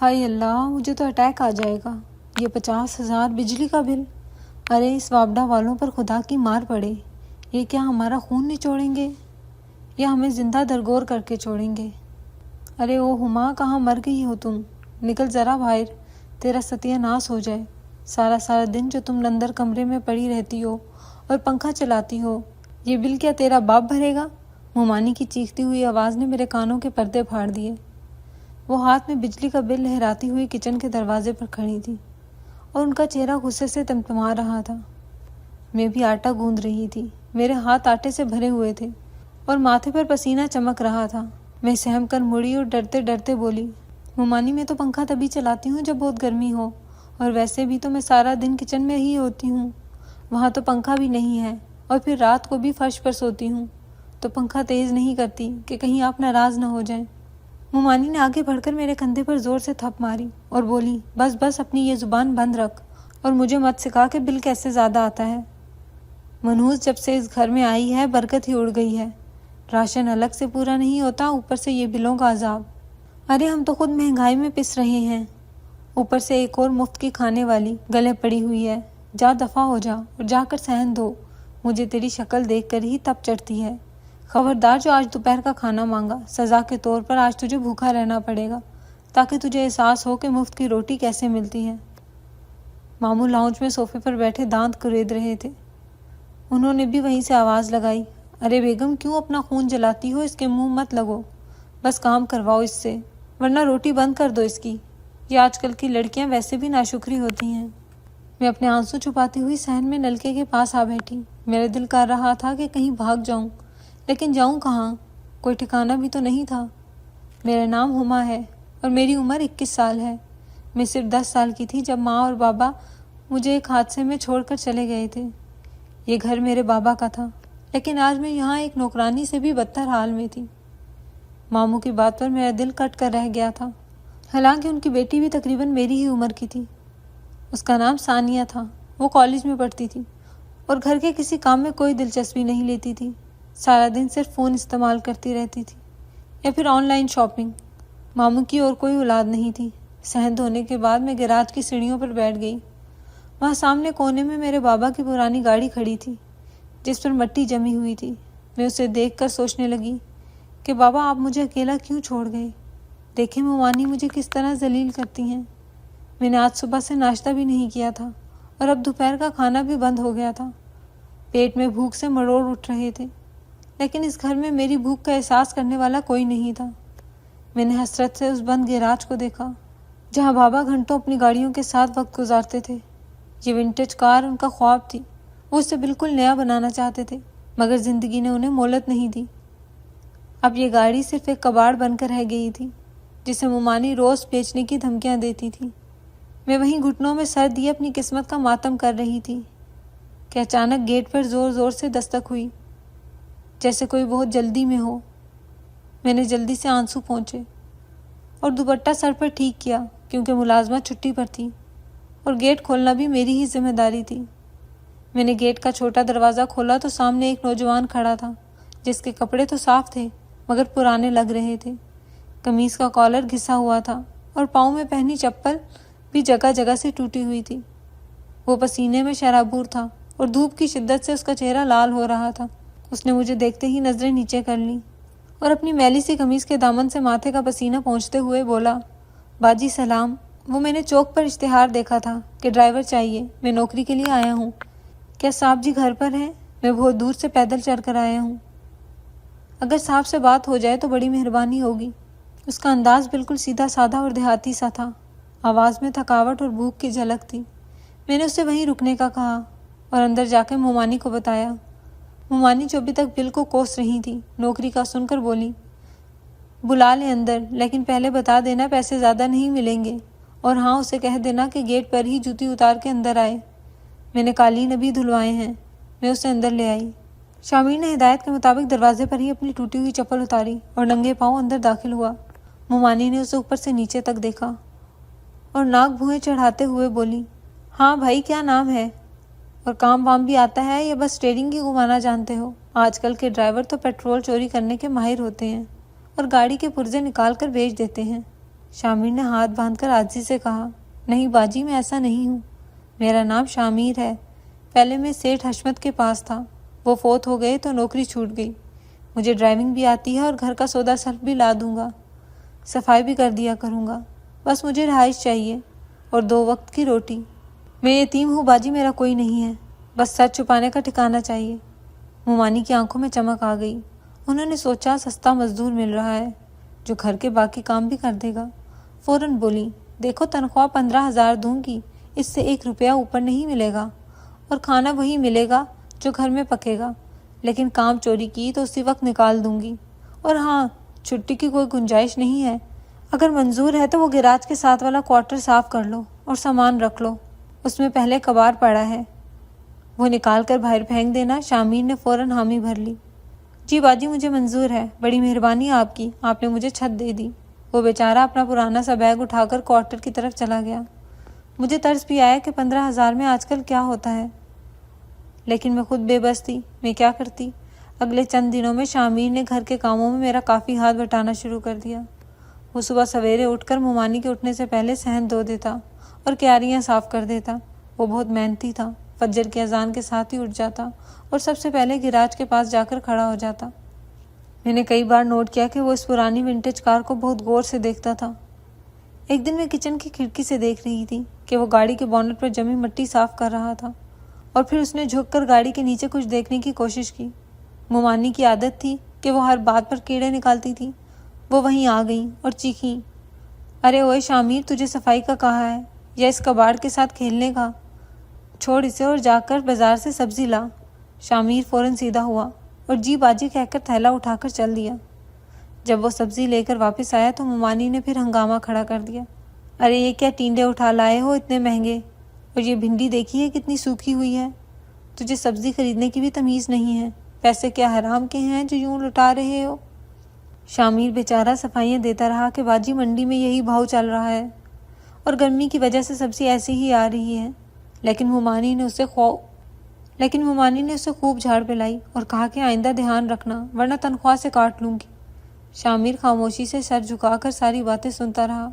ہائے اللہ، مجھے تو اٹیک آ جائے گا۔ یہ 50,000 بجلی کا بل! ارے اس وابڈا والوں پر خدا کی مار پڑے۔ یہ کیا ہمارا خون نچوڑیں گے یا ہمیں زندہ درگور کر کے چھوڑیں گے؟ ارے او ہما، کہاں مر گئی ہو تم؟ نکل ذرا باہر، تیرا ستیہ ناس ہو جائے۔ سارا دن جو تم اندر کمرے میں پڑی رہتی ہو اور پنکھا چلاتی ہو، یہ بل کیا تیرا باپ بھرے گا؟ مومانی کی چیختی ہوئی آواز نے میرے کانوں کے پردے پھاڑ دیے۔ وہ ہاتھ میں بجلی کا بل لہراتی ہوئی کچن کے دروازے پر کھڑی تھی اور ان کا چہرہ غصے سے تمتما رہا تھا۔ میں بھی آٹا گوندھ رہی تھی، میرے ہاتھ آٹے سے بھرے ہوئے تھے اور ماتھے پر پسینہ چمک رہا تھا۔ میں سہم کر مڑی اور ڈرتے ڈرتے بولی، مومانی میں تو پنکھا تبھی چلاتی ہوں جب بہت گرمی ہو، اور ویسے بھی تو میں سارا دن کچن میں ہی ہوتی ہوں، وہاں تو پنکھا بھی نہیں ہے، اور پھر رات کو بھی فرش پر سوتی ہوں تو پنکھا تیز نہیں کرتی کہ کہیں آپ ناراض نہ ہو جائیں۔ مومانی نے آگے بڑھ کر میرے کندھے پر زور سے تھپ ماری اور بولی، بس اپنی یہ زبان بند رکھ اور مجھے مت سکھا کہ بل کیسے زیادہ آتا ہے۔ منحوس جب سے اس گھر میں آئی ہے برکت ہی اڑ گئی ہے۔ راشن الگ سے پورا نہیں ہوتا، اوپر سے یہ بلوں کا عذاب۔ ارے ہم تو خود مہنگائی میں پس رہے ہیں، اوپر سے ایک اور مفت کی کھانے والی گلے پڑی ہوئی ہے۔ جا دفع ہو جا اور جا کر صحن دھو، مجھے تیری شکل دیکھ کر ہی تپ چڑھتی ہے۔ خبردار جو آج دوپہر کا کھانا مانگا، سزا کے طور پر آج تجھے بھوکا رہنا پڑے گا تاکہ تجھے احساس ہو کہ مفت کی روٹی کیسے ملتی ہے۔ ماموں لاؤنج میں صوفے پر بیٹھے دانت کرید رہے تھے۔ انہوں نے بھی وہیں سے آواز لگائی، ارے بیگم کیوں اپنا خون جلاتی ہو؟ اس کے منہ مت لگو، بس کام کرواؤ اس سے، ورنہ روٹی بند کر دو اس کی۔ یہ آج کل کی لڑکیاں ویسے بھی ناشکری ہوتی ہیں۔ میں اپنے آنسو چھپاتی ہوئی صحن میں نلکے کے پاس آ بیٹھی۔ میرے دل کر رہا تھا کہ کہیں بھاگ جاؤں، لیکن جاؤں کہاں؟ کوئی ٹھکانہ بھی تو نہیں تھا۔ میرا نام ہما ہے اور میری عمر 21 سال ہے۔ میں صرف 10 سال کی تھی جب ماں اور بابا مجھے ایک حادثے میں چھوڑ کر چلے گئے تھے۔ یہ گھر میرے بابا کا تھا، لیکن آج میں یہاں ایک نوکرانی سے بھی بدتر حال میں تھی۔ ماموں کی بات پر میرا دل کٹ کر رہ گیا تھا، حالانکہ ان کی بیٹی بھی تقریباً میری ہی عمر کی تھی۔ اس کا نام ثانیہ تھا۔ وہ کالج میں پڑھتی تھی اور گھر کے کسی کام میں کوئی دلچسپی نہیں لیتی تھی۔ سارا دن صرف فون استعمال کرتی رہتی تھی یا پھر آن لائن شاپنگ۔ ماموں کی اور کوئی اولاد نہیں تھی۔ صحن دھونے کے بعد میں گیراج کی سیڑھیوں پر بیٹھ گئی۔ وہاں سامنے کونے میں میرے بابا کی پرانی گاڑی کھڑی تھی جس پر مٹی جمی ہوئی تھی۔ میں اسے دیکھ کر سوچنے لگی کہ بابا آپ مجھے اکیلا کیوں چھوڑ گئے؟ دیکھیں مومانی مجھے کس طرح ذلیل کرتی ہیں۔ میں نے آج صبح سے ناشتہ بھی نہیں کیا تھا اور اب دوپہر کا کھانا بھی بند ہو گیا تھا۔ پیٹ میں بھوک سے مروڑ اٹھ رہے تھے، لیکن اس گھر میں میری بھوک کا احساس کرنے والا کوئی نہیں تھا۔ میں نے حسرت سے اس بند گیراج کو دیکھا جہاں بابا گھنٹوں اپنی گاڑیوں کے ساتھ وقت گزارتے تھے۔ یہ ونٹیج کار ان کا خواب تھی، وہ اسے بالکل نیا بنانا چاہتے تھے، مگر زندگی نے انہیں مہلت نہیں دی۔ اب یہ گاڑی صرف ایک کباڑ بن کر رہ گئی تھی جسے مومانی روز بیچنے کی دھمکیاں دیتی تھی۔ میں وہیں گھٹنوں میں سر دیے اپنی قسمت کا ماتم کر رہی تھی کہ اچانک گیٹ پر زور زور سے دستک ہوئی، جیسے کوئی بہت جلدی میں ہو۔ میں نے جلدی سے آنسو پونچھے اور دوپٹہ سر پر ٹھیک کیا کیونکہ ملازمہ چھٹی پر تھی اور گیٹ کھولنا بھی میری ہی ذمہ داری تھی۔ میں نے گیٹ کا چھوٹا دروازہ کھولا تو سامنے ایک نوجوان کھڑا تھا جس کے کپڑے تو صاف تھے مگر پرانے لگ رہے تھے۔ قمیص کا کالر گھسا ہوا تھا اور پاؤں میں پہنی چپل بھی جگہ جگہ سے ٹوٹی ہوئی تھی۔ وہ پسینے میں شرابور تھا اور دھوپ کی شدت سے اس کا چہرہ لال ہو رہا تھا۔ اس نے مجھے دیکھتے ہی نظریں نیچے کر لیں اور اپنی میلی سی قمیص کے دامن سے ماتھے کا پسینہ پونچھتے ہوئے بولا، باجی سلام۔ وہ میں نے چوک پر اشتہار دیکھا تھا کہ ڈرائیور چاہیے، میں نوکری کے لیے آیا ہوں۔ کیا صاحب جی گھر پر ہیں؟ میں بہت دور سے پیدل چڑھ کر آیا ہوں۔ اگر صاحب سے بات ہو جائے تو بڑی مہربانی ہوگی۔ اس کا انداز بالکل سیدھا سادہ اور دیہاتی سا تھا، آواز میں تھکاوٹ اور بھوک کی جھلک تھی۔ میں نے اسے وہیں رکنے کا کہا اور اندر جا کے مومانی کو بتایا۔ مومانی جو ابھی تک بل کو کوس رہی تھی، نوکری کا سن کر بولی، بلا لے اندر، لیکن پہلے بتا دینا پیسے زیادہ نہیں ملیں گے، اور ہاں اسے کہہ دینا کہ گیٹ پر ہی جوتی اتار کے اندر آئے۔ میں نے قالین ابھی دھلوائے ہیں۔ میں اسے اندر لے آئی۔ شامیر نے ہدایت کے مطابق دروازے پر ہی اپنی ٹوٹی ہوئی چپل اتاری اور ننگے پاؤں اندر داخل ہوا۔ مومانی نے اسے اوپر سے نیچے تک دیکھا اور ناک بھوئیں چڑھاتے ہوئے بولی، ہاں بھائی کیا نام ہے؟ اور کام وام بھی آتا ہے یا بس اسٹیئرنگ ہی گھمانا جانتے ہو؟ آج کل کے ڈرائیور تو پیٹرول چوری کرنے کے ماہر ہوتے ہیں اور گاڑی کے پرزے نکال کر بیچ دیتے ہیں۔ شامیر نے ہاتھ باندھ کر عاجزی سے کہا، نہیں باجی، میں ایسا نہیں ہوں، میرا نام شامیر ہے۔ پہلے میں سیٹھ حشمت کے پاس تھا، وہ فوت ہو گئے تو نوکری چھوٹ گئی۔ مجھے ڈرائیونگ بھی آتی ہے اور گھر کا سودا سلف بھی لا دوں گا، صفائی بھی کر دیا کروں گا، بس مجھے رہائش چاہیے اور 2 وقت کی روٹی۔ میں یتیم ہوں باجی، میرا کوئی نہیں ہے، بس سر چھپانے کا ٹھکانہ چاہیے۔ مومانی کی آنکھوں میں چمک آ گئی۔ انہوں نے سوچا سستا مزدور مل رہا ہے جو گھر کے باقی کام بھی کر دے گا۔ فوراً بولی، دیکھو تنخواہ 15,000 دوں گی، اس سے 1 روپیہ اوپر نہیں ملے گا، اور کھانا وہی ملے گا جو گھر میں پکے گا، لیکن کام چوری کی تو اسی وقت نکال دوں گی، اور ہاں چھٹی کی کوئی گنجائش نہیں ہے۔ اگر منظور ہے تو وہ گیراج کے ساتھ والا کوارٹر صاف کر لو اور سامان رکھ لو، اس میں پہلے کباڑ پڑا ہے، وہ نکال کر باہر پھینک دینا۔ شامیر نے فوراً حامی بھر لی، جی باجی مجھے منظور ہے، بڑی مہربانی آپ کی، آپ نے مجھے چھت دے دی۔ وہ بیچارہ اپنا پرانا سا بیگ اٹھا کر کوارٹر کی طرف چلا گیا۔ مجھے طرز بھی آیا کہ 15,000 میں آج کل کیا ہوتا ہے، لیکن میں خود بے بس تھی، میں کیا کرتی۔ اگلے چند دنوں میں شامیر نے گھر کے کاموں میں میرا کافی ہاتھ بٹانا شروع کر دیا۔ وہ صبح سویرے اٹھ کر مومانی کے اٹھنے سے پہلے صحن دھو دیتا اور کیاریاں صاف کر دیتا۔ وہ بہت محنتی تھا، فجر کی اذان کے ساتھ ہی اٹھ جاتا اور سب سے پہلے گیراج کے پاس جا کر کھڑا ہو جاتا۔ میں نے کئی بار نوٹ کیا کہ وہ اس پرانی ونٹیج کار کو بہت غور سے دیکھتا تھا۔ ایک دن میں کچن کی کھڑکی سے دیکھ رہی تھی کہ وہ گاڑی کے بونٹ پر جمی مٹی صاف کر رہا تھا، اور پھر اس نے جھک کر گاڑی کے نیچے کچھ دیکھنے کی کوشش کی۔ مومانی کی عادت تھی کہ وہ ہر بات پر کیڑے نکالتی تھی۔ وہ وہیں آ گئیں اور چیخیں، ارے اوئے شامیر، تجھے صفائی کا کہا ہے یا اس کباڑ کے ساتھ کھیلنے کا؟ چھوڑ اسے اور جا کر بازار سے سبزی لا۔ شامیر فوراً سیدھا ہوا اور جی باجی کہہ کر تھیلا اٹھا کر چل دیا۔ جب وہ سبزی لے کر واپس آیا تو مومانی نے پھر ہنگامہ کھڑا کر دیا، ارے یہ کیا ٹینڈے اٹھا لائے ہو اتنے مہنگے، اور یہ بھنڈی دیکھی ہے کتنی سوکھی ہوئی ہے، تجھے سبزی خریدنے کی بھی تمیز نہیں ہے، پیسے کیا حرام کے ہیں جو یوں لٹا رہے ہو؟ شامیر بیچارہ صفائیاں دیتا رہا کہ باجی منڈی میں یہی بھاؤ چل رہا ہے اور گرمی کی وجہ سے سبزی ایسی ہی آ رہی ہے، لیکن مومانی نے اسے خوب جھاڑ پلائی اور کہا کہ آئندہ دھیان رکھنا ورنہ تنخواہ سے کاٹ لوں گی۔ شامیر خاموشی سے سر جھکا کر ساری باتیں سنتا رہا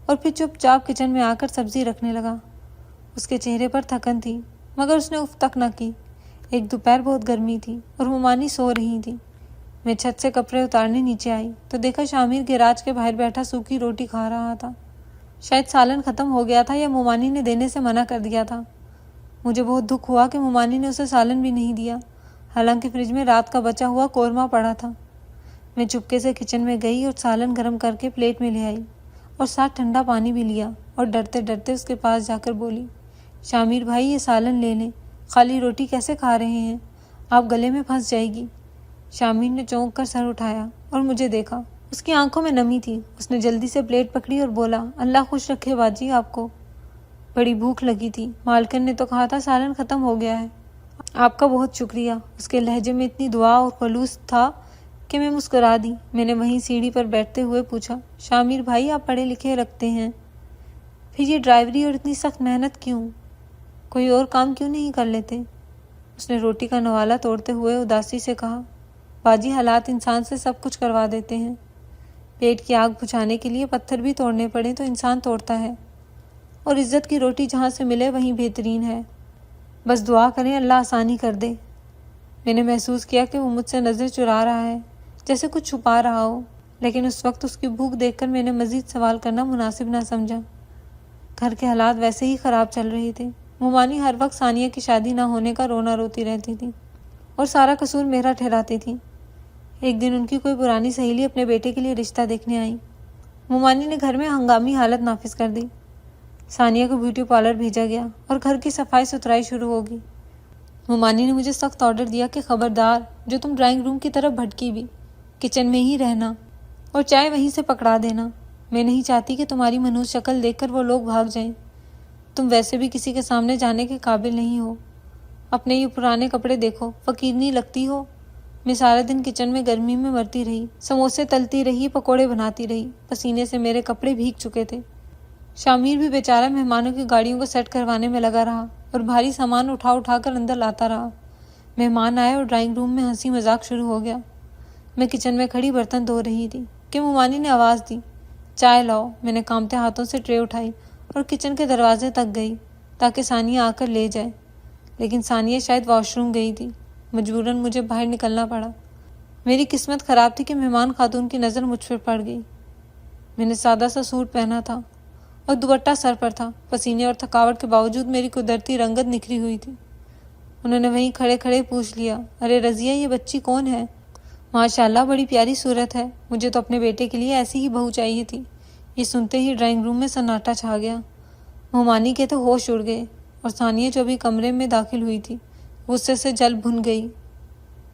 اور پھر چپ چاپ کچن میں آ کر سبزی رکھنے لگا۔ اس کے چہرے پر تھکن تھی مگر اس نے اف تک نہ کی۔ ایک دوپہر بہت گرمی تھی اور مومانی سو رہی تھی۔ میں چھت سے کپڑے اتارنے نیچے آئی تو دیکھا شامیر گیراج کے باہر بیٹھا سوکھی روٹی کھا رہا تھا۔ شاید سالن ختم ہو گیا تھا یا مومانی نے دینے سے منع کر دیا تھا۔ مجھے بہت دکھ ہوا کہ مومانی نے اسے سالن بھی نہیں دیا، حالانکہ فریج میں رات کا بچا ہوا قورمہ پڑا تھا۔ میں چپکے سے کچن میں گئی اور سالن گرم کر کے پلیٹ میں لے آئی اور ساتھ ٹھنڈا پانی بھی لیا، اور ڈرتے ڈرتے اس کے پاس جا کر بولی، شامیر بھائی یہ سالن لے لیں، خالی روٹی کیسے کھا رہے ہیں، آپ گلے میں پھنس جائے گی۔ شامیر نے چونک کر سر اٹھایا اور مجھے دیکھا۔ اس کی آنکھوں میں نمی تھی۔ اس نے جلدی سے پلیٹ پکڑی اور بولا، اللہ خوش رکھے باجی آپ کو، بڑی بھوک لگی تھی، مالکن نے تو کہا تھا سالن ختم ہو گیا ہے۔ آپ کا بہت شکریہ۔ اس کے لہجے میں اتنی دعا اور خلوص تھا کہ میں مسکرا دی۔ میں نے وہیں سیڑھی پر بیٹھتے ہوئے پوچھا، شامیر بھائی آپ پڑھے لکھے لگتے ہیں، پھر یہ ڈرائیوری اور اتنی سخت محنت کیوں؟ کوئی اور کام کیوں نہیں کر لیتے؟ اس نے روٹی کا نوالا توڑتے ہوئے اداسی سے کہا، باجی حالات انسان سے سب کچھ کروا دیتے ہیں، پیٹ کی آگ بجھانے کے لیے پتھر بھی توڑنے پڑے تو انسان توڑتا ہے، اور عزت کی روٹی جہاں سے ملے وہیں بہترین ہے، بس دعا کریں اللہ آسانی کر دے۔ میں نے محسوس کیا کہ وہ مجھ سے نظر چرا رہا ہے، جیسے کچھ چھپا رہا ہو، لیکن اس وقت اس کی بھوک دیکھ کر میں نے مزید سوال کرنا مناسب نہ سمجھا۔ گھر کے حالات ویسے ہی خراب چل رہے تھے۔ مومانی ہر وقت ثانیہ کی شادی نہ ہونے کا رونا روتی رہتی تھی اور سارا قصور میرا ٹھہراتی تھی۔ ایک دن ان کی کوئی پرانی سہیلی اپنے بیٹے کے لیے رشتہ دیکھنے آئی۔ مومانی نے گھر میں ہنگامی حالت نافذ کر دی۔ ثانیہ کو بیوٹی پارلر بھیجا گیا اور گھر کی صفائی ستھرائی شروع ہوگی۔ مومانی نے مجھے سخت آرڈر دیا کہ خبردار، جو تم ڈرائنگ روم کی طرف بھٹکی بھی، کچن میں ہی رہنا اور چائے وہیں سے پکڑا دینا۔ میں نہیں چاہتی کہ تمہاری منحوس شکل دیکھ کر وہ لوگ بھاگ جائیں۔ تم ویسے بھی کسی کے سامنے جانے کے قابل نہیں ہو۔ اپنے یہ پرانے کپڑے دیکھو، فقیرنی لگتی ہو۔ میں سارا دن کچن میں گرمی میں مرتی رہی، سموسے تلتی رہی، پکوڑے بناتی رہی، پسینے سے میرے کپڑے بھیگ چکے تھے۔ شامیر بھی بیچارہ مہمانوں کی گاڑیوں کو سیٹ کروانے میں لگا رہا اور بھاری سامان اٹھا اٹھا کر اندر لاتا رہا۔ مہمان آئے اور ڈرائنگ روم میں ہنسی مذاق شروع ہو گیا۔ میں کچن میں کھڑی برتن دھو رہی تھی کہ مومانی نے آواز دی، چائے لاؤ۔ میں نے کانپتے ہاتھوں سے ٹرے اٹھائی اور کچن کے دروازے تک گئی تاکہ ثانیہ آ کر لے جائے، لیکن ثانیہ شاید واش روم گئی تھی۔ مجبوراً مجھے باہر نکلنا پڑا۔ میری قسمت خراب تھی کہ مہمان خاتون کی نظر مجھ پر پڑ گئی۔ میں نے سادہ سا سوٹ پہنا تھا اور دوپٹہ سر پر تھا۔ پسینے اور تھکاوٹ کے باوجود میری قدرتی رنگت نکھری ہوئی تھی۔ انہوں نے وہیں کھڑے کھڑے پوچھ لیا، ارے رضیہ، یہ بچی کون ہے؟ ماشاءاللہ بڑی پیاری صورت ہے، مجھے تو اپنے بیٹے کے لیے ایسی ہی بہو چاہیے تھی۔ یہ سنتے ہی ڈرائنگ روم میں سناٹا چھا گیا۔ مومانی کے تو ہوش اڑ گئے اور ثانیہ جو ابھی کمرے میں داخل ہوئی تھی غصے سے جل بھن گئی۔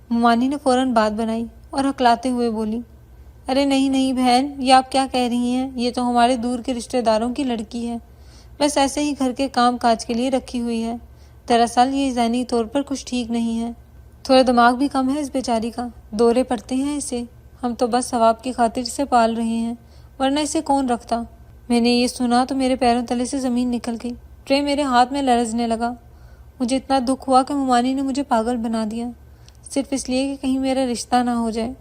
مومانی نے فوراً بات بنائی اور ہکلاتے ہوئے بولی، ارے نہیں نہیں بہن، یہ آپ کیا کہہ رہی ہیں؟ یہ تو ہمارے دور کے رشتہ داروں کی لڑکی ہے، بس ایسے ہی گھر کے کام کاج کے لیے رکھی ہوئی ہے۔ دراصل یہ ذہنی طور پر کچھ ٹھیک نہیں ہے، تھوڑا دماغ بھی کم ہے اس بیچاری کا، دورے پڑتے ہیں اسے۔ ہم تو بس ثواب کی خاطر اسے پال رہے ہیں، ورنہ اسے کون رکھتا۔ میں نے یہ سنا تو میرے پیروں تلے سے زمین نکل گئی۔ ٹرے میرے ہاتھ میں لرزنے لگا۔ مجھے اتنا دکھ ہوا کہ مومانی نے مجھے پاگل بنا دیا، صرف اس لیے کہ کہیں میرا رشتہ نہ ہو جائے۔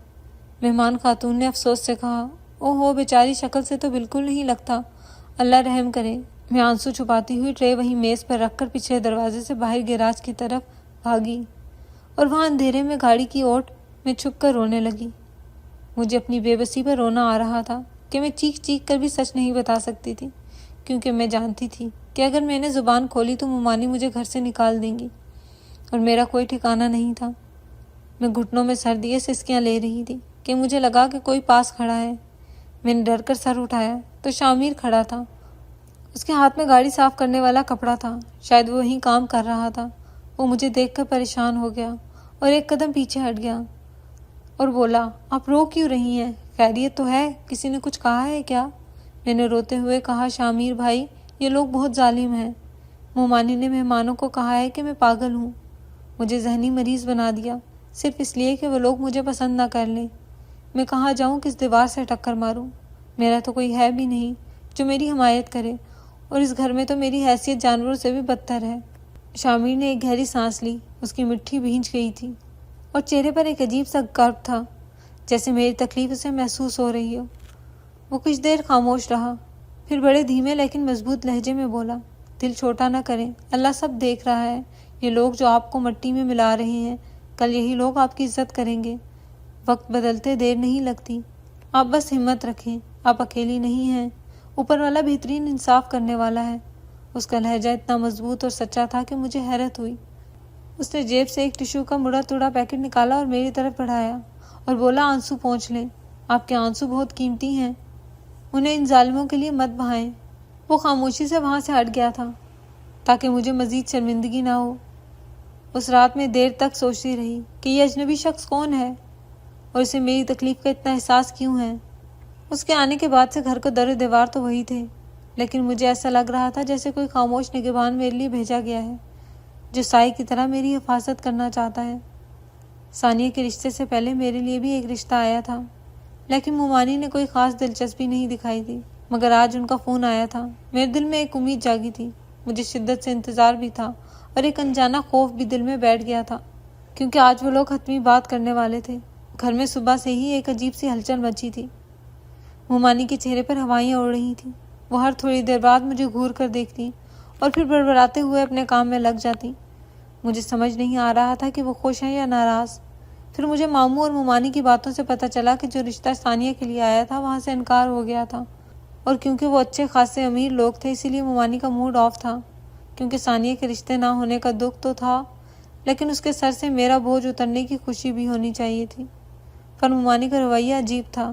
مہمان خاتون نے افسوس سے کہا، او ہو، بیچاری شکل سے تو بالکل نہیں لگتا، اللہ رحم کرے۔ میں آنسو چھپاتی ہوئی ٹرے وہیں میز پر رکھ کر پچھلے دروازے سے باہر گیراج کی طرف بھاگی اور وہاں اندھیرے میں گاڑی کی اوٹ میں چھپ کر رونے لگی۔ مجھے اپنی بے بسی پر رونا آ رہا تھا کہ میں چیخ چیخ کر بھی سچ نہیں بتا سکتی تھی، کیونکہ میں جانتی تھی کہ اگر میں نے زبان کھولی تو مومانی مجھے گھر سے نکال دیں گی اور میرا کوئی ٹھکانہ نہیں تھا۔ میں گھٹنوں میں سر دیے سسکیاں لے رہی تھی کہ مجھے لگا کہ کوئی پاس کھڑا ہے۔ میں نے ڈر کر سر اٹھایا تو شامیر کھڑا تھا۔ اس کے ہاتھ میں گاڑی صاف کرنے والا کپڑا تھا، شاید وہ وہیں کام کر رہا تھا۔ وہ مجھے دیکھ کر پریشان ہو گیا اور ایک قدم پیچھے ہٹ گیا اور بولا، آپ رو کیوں رہی ہیں؟ خیریت تو ہے؟ کسی نے کچھ کہا ہے کیا؟ میں نے روتے ہوئے کہا، شامیر بھائی، یہ لوگ بہت ظالم ہیں۔ مومانی نے مہمانوں کو کہا ہے کہ میں پاگل ہوں، مجھے ذہنی مریض بنا دیا، صرف اس لیے کہ وہ لوگ مجھے پسند نہ کر لیں۔ میں کہاں جاؤں، کس دیوار سے ٹکر ماروں؟ میرا تو کوئی ہے بھی نہیں جو میری حمایت کرے، اور اس گھر میں تو میری حیثیت جانوروں سے بھی بدتر ہے۔ شامیر نے ایک گہری سانس لی، اس کی مٹھی بھینج گئی تھی اور چہرے پر ایک عجیب سا کرب تھا، جیسے میری تکلیف اسے محسوس ہو رہی ہو۔ وہ کچھ دیر خاموش رہا، پھر بڑے دھیمے لیکن مضبوط لہجے میں بولا، دل چھوٹا نہ کریں، اللہ سب دیکھ رہا ہے۔ یہ لوگ جو آپ کو مٹی میں ملا رہے ہیں، کل یہی لوگ آپ کی عزت کریں گے۔ وقت بدلتے دیر نہیں لگتی، آپ بس ہمت رکھیں، آپ اکیلی نہیں ہیں، اوپر والا بہترین انصاف کرنے والا ہے۔ اس کا لہجہ اتنا مضبوط اور سچا تھا کہ مجھے حیرت ہوئی۔ اس نے جیب سے ایک ٹشو کا مڑا توڑا پیکٹ نکالا اور میری طرف بڑھایا اور بولا، آنسو پونچھ لیں، آپ کے آنسو بہت قیمتی ہیں، انہیں ان ظالموں کے لیے مت بہائیں۔ وہ خاموشی سے وہاں سے ہٹ گیا تھا تاکہ مجھے مزید شرمندگی نہ ہو۔ اس رات میں دیر تک سوچتی رہی کہ یہ اجنبی شخص کون ہے اور اسے میری تکلیف کا اتنا احساس کیوں ہے۔ اس کے آنے کے بعد سے گھر کو در و دیوار تو وہی تھے، لیکن مجھے ایسا لگ رہا تھا جیسے کوئی خاموش نگہبان میرے لیے بھیجا گیا ہے، جو سائے کی طرح میری حفاظت کرنا چاہتا ہے۔ ثانیہ کے رشتے سے پہلے میرے لیے بھی ایک رشتہ آیا تھا، لیکن مومانی نے کوئی خاص دلچسپی نہیں دکھائی تھی، مگر آج ان کا فون آیا تھا۔ میرے دل میں ایک امید جاگی تھی، مجھے شدت سے انتظار بھی تھا اور ایک انجانا خوف بھی دل میں بیٹھ گیا تھا، کیونکہ آج وہ لوگ حتمی بات کرنے والے تھے۔ گھر میں صبح سے ہی ایک عجیب سی ہلچل مچی تھی۔ مومانی کے چہرے پر ہوائیاں اڑ رہی تھیں، وہ ہر تھوڑی دیر بعد مجھے گھور کر دیکھتی اور پھر بڑبڑاتے ہوئے اپنے کام میں لگ جاتی۔ مجھے سمجھ نہیں آ رہا تھا کہ وہ خوش ہیں یا ناراض۔ پھر مجھے ماموں اور مومانی کی باتوں سے پتہ چلا کہ جو رشتہ ثانیہ کے لیے آیا تھا وہاں سے انکار ہو گیا تھا، اور کیونکہ وہ اچھے خاصے امیر لوگ تھے اسی لیے مومانی کا موڈ آف تھا، کیونکہ ثانیہ کے رشتے نہ ہونے کا دکھ تو تھا، لیکن اس کے سر سے میرا بوجھ اترنے کی خوشی بھی ہونی چاہیے تھی۔ پر مومانی کا رویہ عجیب تھا۔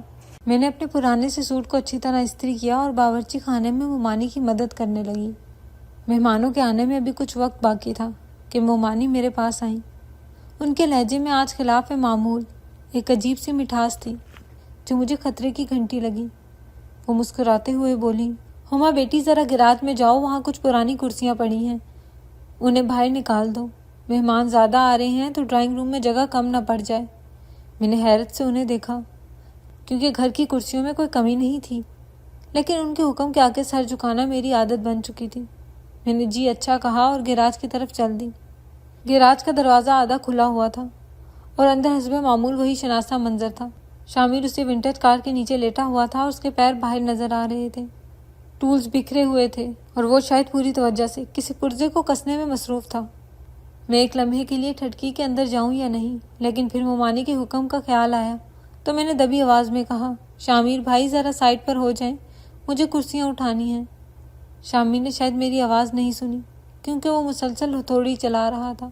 میں نے اپنے پرانے سے سوٹ کو اچھی طرح استری کیا اور باورچی خانے میں مومانی کی مدد کرنے لگی۔ مہمانوں کے آنے میں ابھی کچھ وقت باقی تھا کہ مومانی میرے پاس آئیں۔ ان کے لہجے میں آج خلاف معمول ایک عجیب سی مٹھاس تھی جو مجھے خطرے کی گھنٹی لگی۔ وہ مسکراتے ہوئے بولی، ہما بیٹی، ذرا گراج میں جاؤ، وہاں کچھ پرانی کرسیاں پڑی ہیں، انہیں باہر نکال دو، مہمان زیادہ آ رہے ہیں تو ڈرائنگ روم میں جگہ کم نہ پڑ جائے۔ میں نے حیرت سے انہیں دیکھا، کیونکہ گھر کی کرسیوں میں کوئی کمی نہیں تھی، لیکن ان کے حکم کے آگے سر جھکانا میری عادت بن چکی تھی۔ میں نے جی اچھا کہا اور گیراج کی طرف چل دی۔ گیراج کا دروازہ آدھا کھلا ہوا تھا اور اندر حسب معمول وہی شناسا منظر تھا۔ شامیر اسے ونٹیج کار کے نیچے لیٹا ہوا تھا اور اس کے پیر باہر نظر آ رہے تھے۔ ٹولز بکھرے ہوئے تھے اور وہ شاید پوری توجہ سے کسی پرزے کو کسنے میں مصروف تھا۔ میں ایک لمحے کے لیے ٹھٹکی کے اندر جاؤں یا نہیں، لیکن پھر مومانی کے حکم کا خیال آیا تو میں نے دبی آواز میں کہا، شامیر بھائی ذرا سائڈ پر ہو جائیں، مجھے کرسیاں اٹھانی ہیں۔ شامیر نے شاید میری آواز نہیں سنی کیونکہ وہ مسلسل ہتھوڑی چلا رہا تھا۔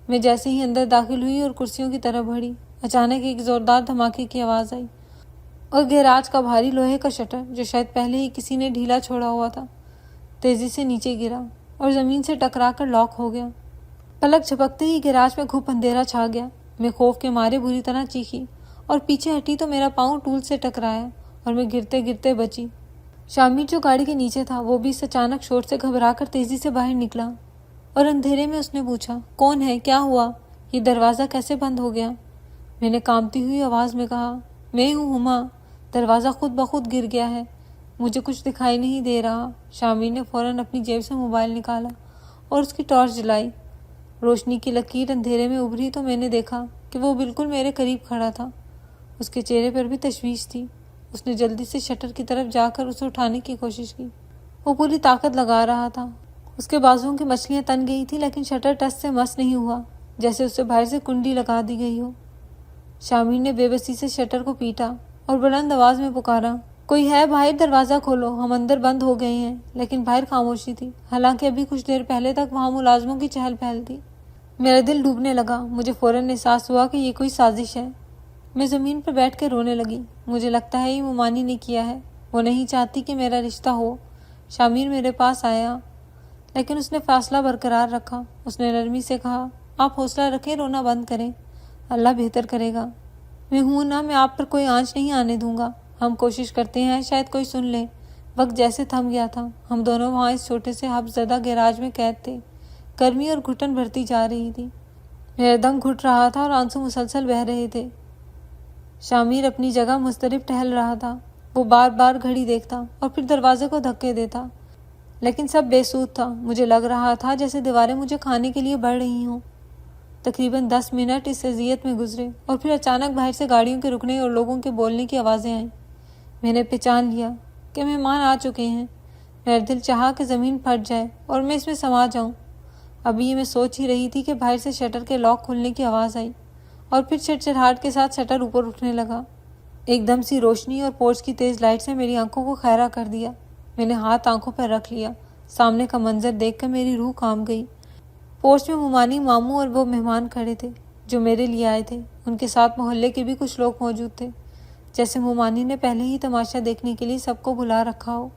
میں جیسے ہی اندر داخل ہوئی اور کرسیوں کی طرف بڑھی، اچانک ایک زوردار دھماکے کی آواز آئی اور گیراج کا بھاری لوہے کا شٹر، جو شاید پہلے ہی کسی نے ڈھیلا چھوڑا ہوا تھا، تیزی سے نیچے گرا اور زمین سے ٹکرا کر لاک ہو گیا۔ پلک جھپکتے ہی گیراج میں گھپ اندھیرا چھا گیا۔ میں خوف کے مارے بری طرح چیخی اور پیچھے ہٹی تو میرا پاؤں ٹول سے ٹکرایا اور میں گرتے گرتے بچی۔ شامیر جو گاڑی کے نیچے تھا وہ بھی اس اچانک شور سے گھبرا کر تیزی سے باہر نکلا اور اندھیرے میں اس نے پوچھا، کون ہے؟ کیا ہوا؟ یہ دروازہ کیسے بند ہو گیا؟ میں نے کانپتی ہوئی آواز میں کہا، میں ہوں ہما، دروازہ خود بخود گر گیا ہے، مجھے کچھ دکھائی نہیں دے رہا۔ شامیر نے فوراً اپنی جیب سے موبائل نکالا اور اس کی ٹارچ جلائی۔ روشنی کی لکیر اندھیرے میں ابھری تو میں نے دیکھا کہ وہ بالکل میرے قریب کھڑا تھا۔ اس کے چہرے پر بھی تشویش تھی۔ اس نے جلدی سے شٹر کی طرف جا کر اسے اٹھانے کی کوشش کی۔ وہ پوری طاقت لگا رہا تھا۔ اس کے بازوؤں کی مچھلیاں تن گئی تھی لیکن شٹر ٹچ سے مس نہیں ہوا، جیسے اسے باہر سے کنڈی لگا دی گئی ہو۔ شامیر نے بے بسی سے شٹر کو پیٹا اور بلند آواز میں پکارا، کوئی ہے باہر؟ دروازہ کھولو، ہم اندر بند ہو گئے ہیں۔ لیکن باہر خاموشی تھی، حالانکہ ابھی کچھ دیر پہلے تک وہاں ملازموں کی چہل پہل تھی۔ میرا دل ڈوبنے لگا۔ مجھے فوراً احساس ہوا کہ یہ کوئی سازش ہے۔ میں زمین پر بیٹھ کے رونے لگی۔ مجھے لگتا ہے یہ مومانی نے کیا ہے، وہ نہیں چاہتی کہ میرا رشتہ ہو۔ شامیر میرے پاس آیا لیکن اس نے فاصلہ برقرار رکھا۔ اس نے نرمی سے کہا، آپ حوصلہ رکھیں، رونا بند کریں، اللہ بہتر کرے گا۔ میں ہوں نا، میں آپ پر کوئی آنچ نہیں آنے دوں گا۔ ہم کوشش کرتے ہیں، شاید کوئی سن لے۔ وقت جیسے تھم گیا تھا۔ ہم دونوں وہاں اس چھوٹے سے حبس زدہ گیراج میں قید تھے۔ گرمی اور گھٹن بڑھتی جا رہی تھی۔ میرا دم گھٹ رہا تھا اور آنسو مسلسل بہہ رہے تھے۔ شامیر اپنی جگہ مضطرب ٹہل رہا تھا۔ وہ بار بار گھڑی دیکھتا اور پھر دروازے کو دھکے دیتا، لیکن سب بے سود تھا۔ مجھے لگ رہا تھا جیسے دیواریں مجھے کھانے کے لیے بڑھ رہی ہوں۔ تقریباً 10 منٹ اس اذیت میں گزرے اور پھر اچانک باہر سے گاڑیوں کے رکنے اور لوگوں کے بولنے کی آوازیں آئیں۔ میں نے پہچان لیا کہ مہمان آ چکے ہیں۔ میرا دل چاہا کہ زمین پھٹ جائے اور میں اس میں سما جاؤں۔ ابھی یہ میں سوچ ہی رہی تھی کہ باہر سے شٹر کے لاک کھلنے کی آواز آئی اور پھر چڑچڑاہٹ کے ساتھ شٹر اوپر اٹھنے لگا۔ ایک دم سی روشنی اور پورچ کی تیز لائٹ نے میری آنکھوں کو خیرہ کر دیا۔ میں نے ہاتھ آنکھوں پر رکھ لیا۔ سامنے کا منظر دیکھ کر میری روح کانپ گئی۔ پورچ میں مومانی، ماموں اور وہ مہمان کھڑے تھے جو میرے لیے آئے تھے۔ ان کے ساتھ محلے کے بھی کچھ لوگ موجود تھے، جیسے مومانی نے پہلے ہی تماشا دیکھنے کے لیے سب کو بلا رکھا ہو۔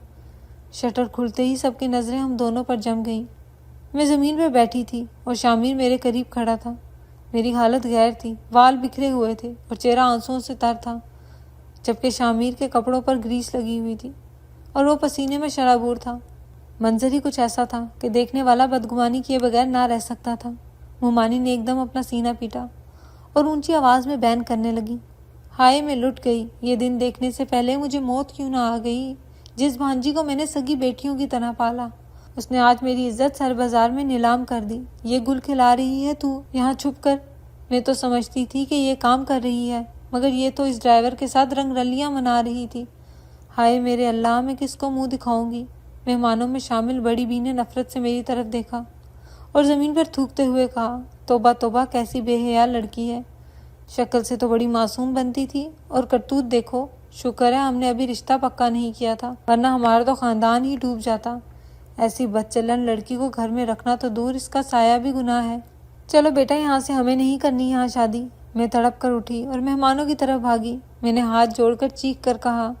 شٹر کھلتے ہی سب کی نظریں ہم دونوں پر جم گئیں۔ میں زمین پر بیٹھی تھی اور شامیر میرے قریب کھڑا تھا۔ میری حالت غیر تھی، وال بکھرے ہوئے تھے اور چہرہ آنسوؤں سے تر تھا، جبکہ شامیر کے کپڑوں پر گریس لگی ہوئی تھی اور وہ پسینے میں شرابور تھا۔ منظر ہی کچھ ایسا تھا کہ دیکھنے والا بدگمانی کیے بغیر نہ رہ سکتا تھا۔ مومانی نے ایک دم اپنا سینہ پیٹا اور اونچی آواز میں بین کرنے لگی، ہائے میں لٹ گئی، یہ دن دیکھنے سے پہلے مجھے موت کیوں نہ آ گئی، جس بھانجی کو میں نے سگی بیٹیوں کی طرح پالا، اس نے آج میری عزت سر بازار میں نیلام کر دی۔ یہ گل کھلا رہی ہے تو یہاں چھپ کر؟ میں تو سمجھتی تھی کہ یہ کام کر رہی ہے، مگر یہ تو اس ڈرائیور کے ساتھ رنگ رلیاں منا رہی تھی۔ ہائے میرے اللہ، میں کس کو منہ دکھاؤں گی؟ مہمانوں میں شامل بڑی بی نے نفرت سے میری طرف دیکھا اور زمین پر تھوکتے ہوئے کہا، توبہ توبہ، کیسی بے حیا لڑکی ہے، شکل سے تو بڑی معصوم بنتی تھی، اور کرتوت دیکھو، شکر ہے ہم نے ابھی رشتہ پکا نہیں کیا تھا، ورنہ ہمارا تو خاندان ہی ڈوب جاتا۔ ایسی بدچلن لڑکی کو گھر میں رکھنا تو دور، اس کا سایہ بھی گناہ ہے۔ چلو بیٹا یہاں سے، ہمیں نہیں کرنی یہاں شادی۔ میں تڑپ کر اٹھی اور مہمانوں کی طرف بھاگی۔ میں نے ہاتھ جوڑ کر چیخ کر کہا،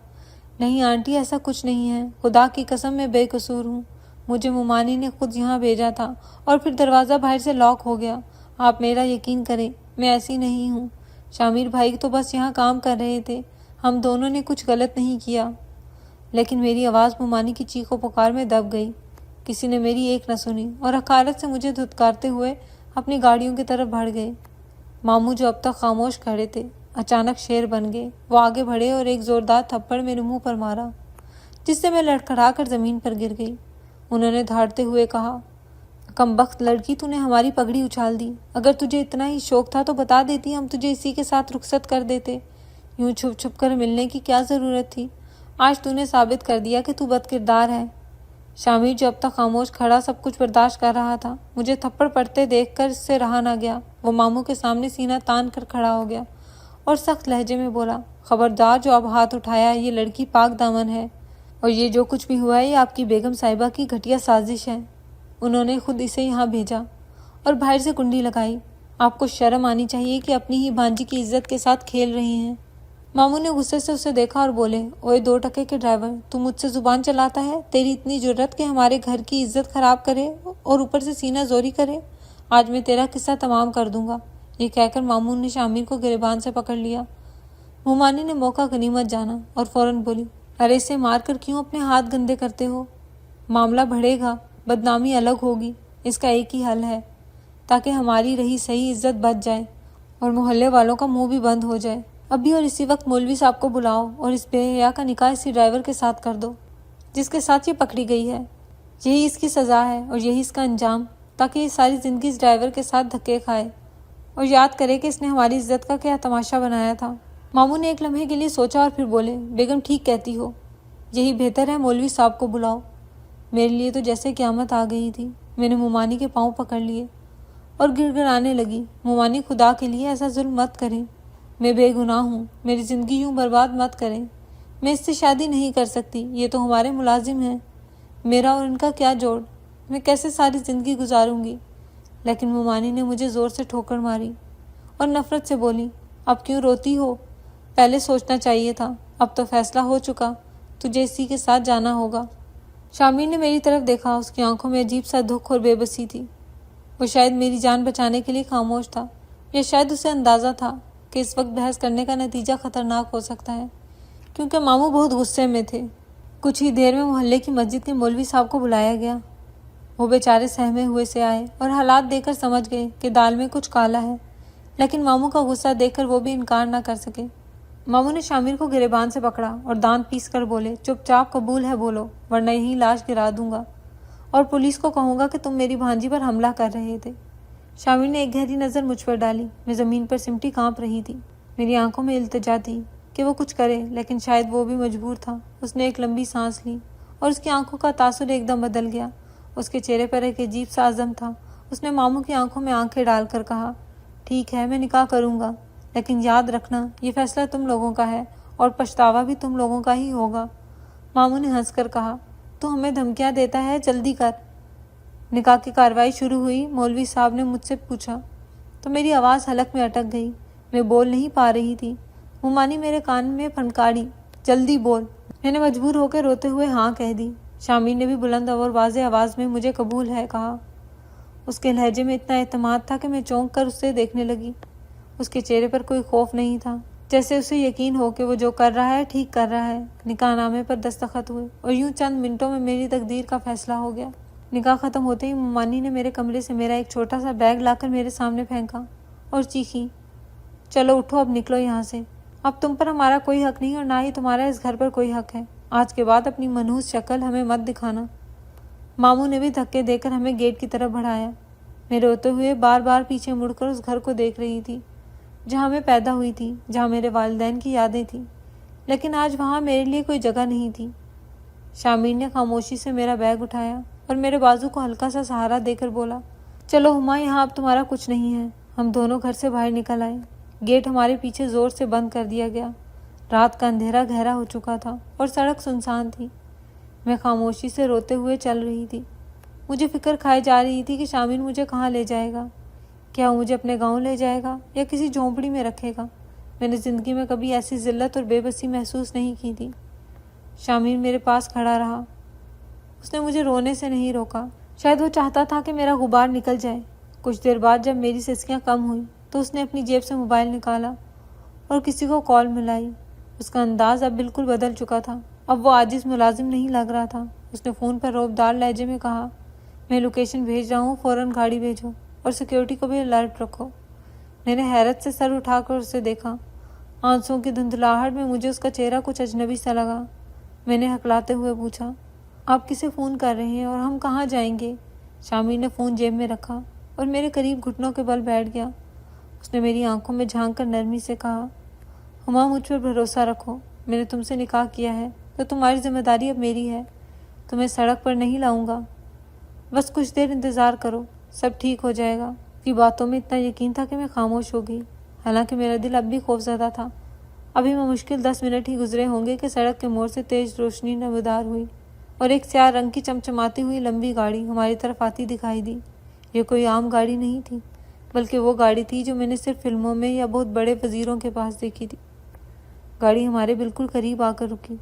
نہیں آنٹی، ایسا کچھ نہیں ہے، خدا کی قسم میں بے قصور ہوں، مجھے مومانی نے خود یہاں بھیجا تھا اور پھر دروازہ باہر سے لاک ہو گیا۔ آپ میرا یقین کریں، میں ایسی نہیں ہوں، شامیر بھائی تو بس یہاں کام کر رہے تھے، ہم دونوں نے کچھ غلط نہیں کیا۔ لیکن میری آواز مومانی کی چیخ و پکار میں دب گئی۔ کسی نے میری ایک نہ سنی اور حقارت سے مجھے دھتکارتے ہوئے اپنی گاڑیوں کی طرف بڑھ گئے۔ ماموں جو اب تک خاموش کھڑے تھے اچانک شیر بن گئے۔ وہ آگے بڑھے اور ایک زوردار تھپڑ میرے منہ پر مارا، جس سے میں لڑکھڑا کر زمین پر گر گئی۔ انہوں نے دھاڑتے ہوئے کہا، کمبخت لڑکی، تو نے ہماری پگڑی اچھال دی، اگر تجھے اتنا ہی شوق تھا تو بتا دیتی، ہم تجھے اسی کے ساتھ رخصت کر دیتے۔ یوں چھپ چھپ کر ملنے کی کیا ضرورت تھی؟ آج تو نے ثابت کر دیا کہ تو بد کردار ہے۔ شامر جو اب تک خاموش کھڑا سب کچھ برداشت کر رہا تھا، مجھے تھپڑ پڑتے دیکھ کر اس سے رہا نہ گیا۔ وہ ماموں کے سامنے سینہ تان کر کھڑا ہو گیا اور سخت لہجے میں بولا، خبردار جو اب ہاتھ اٹھایا، یہ لڑکی پاک دامن ہے، اور یہ جو کچھ بھی ہوا ہے یہ آپ کی بیگم صاحبہ کی گھٹیا سازش ہے۔ انہوں نے خود اسے یہاں بھیجا اور باہر سے کنڈی لگائی۔ آپ کو شرم آنی چاہیے کہ اپنی ہی بھانجی کی عزت کے ساتھ کھیل رہی ہیں۔ ماموں نے غصے سے اسے دیکھا اور بولے، اوئے 2 ٹکے کے ڈرائیور، تو مجھ سے زبان چلاتا ہے؟ تیری اتنی جرت کہ ہمارے گھر کی عزت خراب کرے اور اوپر سے سینہ زوری کرے؟ آج میں تیرا قصہ تمام کر دوں گا۔ یہ کہہ کر ماموں نے شامر کو گریبان سے پکڑ لیا۔ مومانی نے موقع غنیمت جانا اور فوراً بولی، ارے اسے مار کر کیوں اپنے ہاتھ گندے کرتے ہو؟ معاملہ بڑھے گا، بدنامی الگ ہوگی۔ اس کا ایک ہی حل ہے، تاکہ ہماری رہی صحیح عزت بچ جائے اور محلے والوں کا منہ بھی بند ہو جائے۔ ابھی اور اسی وقت مولوی صاحب کو بلاؤ اور اس بے حیا کا نکاح اسی ڈرائیور کے ساتھ کر دو جس کے ساتھ یہ پکڑی گئی ہے۔ یہی اس کی سزا ہے اور یہی اس کا انجام، تاکہ یہ ساری زندگی اس ڈرائیور کے ساتھ دھکے کھائے اور یاد کرے کہ اس نے ہماری عزت کا کیا تماشا بنایا تھا۔ ماموں نے ایک لمحے کے لیے سوچا اور پھر بولے، بیگم ٹھیک کہتی ہو، یہی بہتر ہے، مولوی صاحب کو بلاؤ۔ میرے لیے تو جیسے قیامت آ گئی تھی۔ میں نے مومانی کے پاؤں پکڑ لیے اور گڑ گڑانے لگی، مومانی خدا کے لیے ایسا ظلم مت کریں، میں بے گناہ ہوں، میری زندگی یوں برباد مت کریں، میں اس سے شادی نہیں کر سکتی، یہ تو ہمارے ملازم ہیں، میرا اور ان کا کیا جوڑ، میں کیسے ساری زندگی گزاروں گی؟ لیکن مومانی نے مجھے زور سے ٹھوکر ماری اور نفرت سے بولی، اب کیوں روتی ہو؟ پہلے سوچنا چاہیے تھا، اب تو فیصلہ ہو چکا، تجھے اسی کے ساتھ جانا ہوگا۔ شامر نے میری طرف دیکھا، اس کی آنکھوں میں عجیب سا دکھ اور بے بسی تھی۔ وہ شاید میری جان بچانے کے لیے خاموش تھا، یا شاید اسے اندازہ تھا کہ اس وقت بحث کرنے کا نتیجہ خطرناک ہو سکتا ہے، کیونکہ ماموں بہت غصے میں تھے۔ کچھ ہی دیر میں محلے کی مسجد کے مولوی صاحب کو بلایا گیا۔ وہ بیچارے سہمے ہوئے سے آئے اور حالات دیکھ کر سمجھ گئے کہ دال میں کچھ کالا ہے، لیکن ماموں کا غصہ دیکھ کر وہ بھی انکار نہ کر سکے۔ ماموں نے شامر کو گریبان سے پکڑا اور دانت پیس کر بولے، چپ چاپ قبول ہے بولو، ورنہ یہی لاش گرا دوں گا اور پولیس کو کہوں گا کہ تم میری بھانجی پر حملہ کر رہے تھے۔ شامر نے ایک گہری نظر مجھ پر ڈالی۔ میں زمین پر سمٹی کانپ رہی تھی۔ میری آنکھوں میں التجا تھی کہ وہ کچھ کرے، لیکن شاید وہ بھی مجبور تھا۔ اس نے ایک لمبی سانس لی اور اس کی آنکھوں کا تاثر ایک دم بدل گیا۔ اس کے چہرے پر ایک عجیب سا عزم تھا۔ اس نے ماموں کی آنکھوں میں آنکھیں ڈال کر کہا، ٹھیک ہے، میں نکاح کروں گا، لیکن یاد رکھنا یہ فیصلہ تم لوگوں کا ہے اور پچھتاوا بھی تم لوگوں کا ہی ہوگا۔ ماموں نے ہنس کر کہا، تو ہمیں دھمکیاں دیتا ہے، جلدی کر۔ نکاح کی کارروائی شروع ہوئی۔ مولوی صاحب نے مجھ سے پوچھا تو میری آواز حلق میں اٹک گئی، میں بول نہیں پا رہی تھی۔ مومانی میرے کان میں پھنکاڑی، جلدی بول۔ میں نے مجبور ہو کے روتے ہوئے ہاں کہہ دی۔ شامر نے بھی بلند اور واضح آواز میں مجھے قبول ہے کہا۔ اس کے لہجے میں اتنا اعتماد تھا کہ میں چونک کر اسے دیکھنے لگی۔ اس کے چہرے پر کوئی خوف نہیں تھا، جیسے اسے یقین ہو کہ وہ جو کر رہا ہے ٹھیک کر رہا ہے۔ نکاح نامے پر دستخط ہوئے اور یوں چند منٹوں میں میری تقدیر کا فیصلہ ہو گیا۔ نکاح ختم ہوتے ہی مومانی نے میرے کمرے سے میرا ایک چھوٹا سا بیگ لا کر میرے سامنے پھینکا اور چیخی، چلو اٹھو، اب نکلو یہاں سے، اب تم پر ہمارا کوئی حق نہیں اور نہ ہی تمہارا اس گھر پر کوئی حق ہے۔ آج کے بعد اپنی منحوس شکل ہمیں مت دکھانا۔ ماموں نے بھی دھکے دے کر ہمیں گیٹ کی طرف بڑھایا۔ میں روتے ہوئے بار بار پیچھے مڑ کر اس گھر کو دیکھ رہی تھی جہاں میں پیدا ہوئی تھی، جہاں میرے والدین کی یادیں تھیں، لیکن آج وہاں میرے لیے کوئی جگہ نہیں تھی۔ شامر نے خاموشی سے میرا بیگ اٹھایا اور میرے بازو کو ہلکا سا سہارا دے کر بولا، چلو ہما، یہاں اب تمہارا کچھ نہیں ہے۔ ہم دونوں گھر سے باہر نکل آئے۔ گیٹ ہمارے پیچھے زور سے بند کر دیا گیا۔ رات کا اندھیرا گہرا ہو چکا تھا اور سڑک سنسان تھی۔ میں خاموشی سے روتے ہوئے چل رہی تھی۔ مجھے فکر کھائے جا رہی تھی کہ شامر مجھے کہاں لے جائے گا۔ کیا وہ مجھے اپنے گاؤں لے جائے گا یا کسی جھونپڑی میں رکھے گا؟ میں نے زندگی میں کبھی ایسی ذلت اور بے بسی محسوس نہیں کی تھی۔ شامر میرے پاس کھڑا رہا۔ اس نے مجھے رونے سے نہیں روکا۔ شاید وہ چاہتا تھا کہ میرا غبار نکل جائے۔ کچھ دیر بعد جب میری سسکیاں کم ہوئیں تو اس نے اپنی جیب سے موبائل نکالا اور کسی کو کال ملائی۔ اس کا انداز اب بالکل بدل چکا تھا۔ اب وہ عاجز ملازم نہیں لگ رہا تھا۔ اس نے فون پر رعبدار لہجے میں کہا، میں لوکیشن بھیج رہا ہوں، فوراً گاڑی بھیجو اور سیکیورٹی کو بھی الرٹ رکھو۔ میں نے حیرت سے سر اٹھا کر اسے دیکھا۔ آنسوؤں کی دھندلاہٹ میں مجھے اس کا چہرہ کچھ اجنبی سا لگا۔ میں نے ہکلاتے ہوئے پوچھا، آپ کسے فون کر رہے ہیں اور ہم کہاں جائیں گے؟ شامر نے فون جیب میں رکھا اور میرے قریب گھٹنوں کے بل بیٹھ گیا۔ اس نے میری آنکھوں میں جھانک کر نرمی سے کہا، ہما مجھ پر بھروسہ رکھو، میں نے تم سے نکاح کیا ہے تو تمہاری ذمہ داری اب میری ہے، تمہیں سڑک پر نہیں لاؤں گا، بس کچھ دیر انتظار کرو، سب ٹھیک ہو جائے گا۔ کی باتوں میں اتنا یقین تھا کہ میں خاموش ہو گئی، حالانکہ میرا دل اب بھی خوفزدہ تھا۔ ابھی میں مشکل 10 منٹ ہی گزرے ہوں گے کہ سڑک کے موڑ سے تیز روشنی نمودار ہوئی اور ایک سیاہ رنگ کی چمچماتی ہوئی لمبی گاڑی ہماری طرف آتی دکھائی دی۔ یہ کوئی عام گاڑی نہیں تھی، بلکہ وہ گاڑی تھی جو میں نے صرف فلموں میں یا بہت بڑے وزیروں کے پاس دیکھی تھی۔ گاڑی ہمارے بالکل قریب آ کر رکی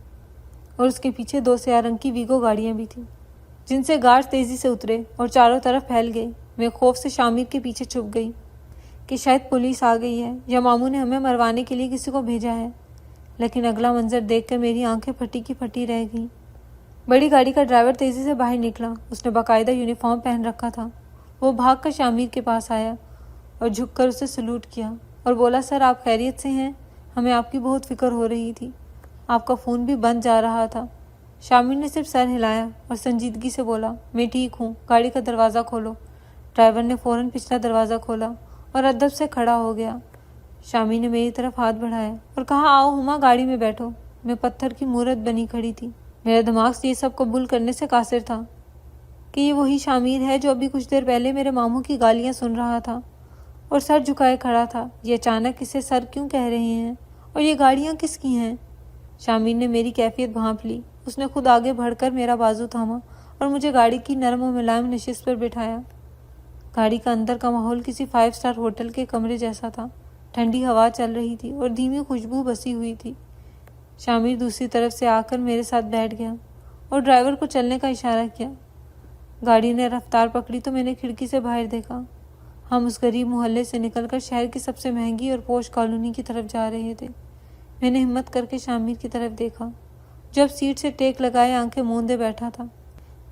اور اس کے پیچھے 2 سیاہ رنگ کی ویگو گاڑیاں بھی تھیں جن سے گارڈ تیزی سے اترے اور چاروں طرف پھیل گئے۔ میں خوف سے شامر کے پیچھے چھپ گئی کہ شاید پولیس آ گئی ہے یا ماموں نے ہمیں مروانے کے لیے کسی کو بھیجا ہے، لیکن اگلا منظر دیکھ کر میری آنکھیں پھٹی کی پھٹی رہ گئیں۔ بڑی گاڑی کا ڈرائیور تیزی سے باہر نکلا، اس نے باقاعدہ یونیفارم پہن رکھا تھا۔ وہ بھاگ کر شامر کے پاس آیا اور جھک کر اسے سلوٹ کیا اور بولا، سر آپ خیریت سے ہیں؟ ہمیں آپ کی بہت فکر ہو رہی تھی، آپ کا فون بھی بند جا رہا تھا۔ شامر نے صرف سر ہلایا اور سنجیدگی سے بولا، میں ٹھیک ہوں، گاڑی کا دروازہ کھولو۔ ڈرائیور نے فوراً پچھلا دروازہ کھولا اور ادب سے کھڑا ہو گیا۔ شامر نے میری طرف ہاتھ بڑھایا اور کہا، آؤ ہما، گاڑی میں بیٹھو۔ میں پتھر کی مورت بنی کھڑی تھی، میرا دماغ یہ سب قبول کرنے سے قاصر تھا کہ یہ وہی شامر ہے جو ابھی کچھ دیر پہلے میرے ماموں کی گالیاں سن رہا تھا اور سر جھکائے کھڑا تھا۔ یہ اچانک اسے سر کیوں کہہ رہے ہیں اور یہ گاڑیاں کس کی ہیں؟ شامر نے میری کیفیت بھانپ لی، اس نے خود آگے بڑھ کر میرا بازو تھاما اور مجھے گاڑی کی نرم و ملائم نشست پر بٹھایا۔ گاڑی کا اندر کا ماحول کسی 5 اسٹار ہوٹل کے کمرے جیسا تھا، ٹھنڈی ہوا چل رہی تھی اور دھیمی خوشبو بسی ہوئی تھی۔ شامر دوسری طرف سے آ کر میرے ساتھ بیٹھ گیا اور ڈرائیور کو چلنے کا اشارہ کیا۔ گاڑی نے رفتار پکڑی تو میں نے کھڑکی سے باہر دیکھا۔ ہم اس غریب محلے سے نکل کر شہر کی سب سے مہنگی اور پوش کالونی کی طرف جا رہے تھے۔ میں نے ہمت کر کے شامر کی طرف دیکھا جو اب سیٹ سے ٹیک لگائے آنکھیں موندے بیٹھا تھا،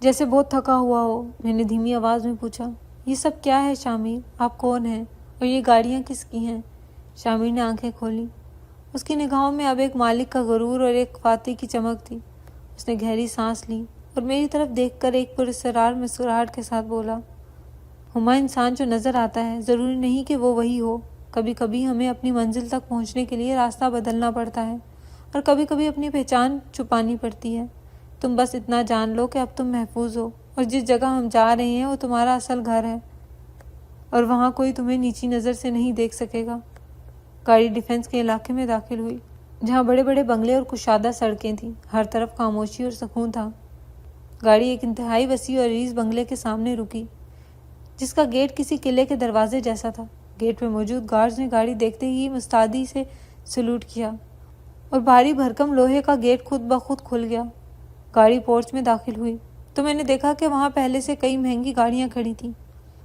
جیسے بہت تھکا ہوا ہو۔ میں نے دھیمی آواز میں پوچھا، یہ سب کیا ہے شامر؟ آپ کون ہیں اور یہ گاڑیاں کس کی ہیں؟ شامر نے آنکھیں کھولی، اس کی نگاہوں میں اب ایک مالک کا غرور اور ایک فاتح کی چمک تھی۔ اس نے گہری سانس لی اور میری طرف دیکھ کر ایک پراسرار مسکراہٹ کے ساتھ بولا، ہما، انسان جو نظر آتا ہے ضروری نہیں کہ وہ وہی ہو۔ کبھی کبھی ہمیں اپنی منزل تک پہنچنے کے لیے راستہ بدلنا پڑتا ہے اور کبھی کبھی اپنی پہچان چھپانی پڑتی ہے۔ تم بس اتنا جان لو کہ اب تم محفوظ ہو اور جس جگہ ہم جا رہے ہیں وہ تمہارا اصل گھر ہے اور وہاں کوئی تمہیں نیچی نظر سے نہیں دیکھ سکے گا۔ گاڑی ڈیفنس کے علاقے میں داخل ہوئی جہاں بڑے بڑے بنگلے اور کشادہ سڑکیں تھیں، ہر طرف خاموشی اور سکون تھا۔ گاڑی ایک انتہائی وسیع اور عریض بنگلے کے سامنے رکی جس کا گیٹ کسی قلعے کے دروازے جیسا تھا۔ گیٹ پہ موجود گارڈز نے گاڑی دیکھتے ہی مستعدی سے سلوٹ کیا اور بھاری بھرکم لوہے کا گیٹ خود بخود کھل گیا۔ گاڑی پورچ میں داخل ہوئی تو میں نے دیکھا کہ وہاں پہلے سے کئی مہنگی گاڑیاں کھڑی تھیں۔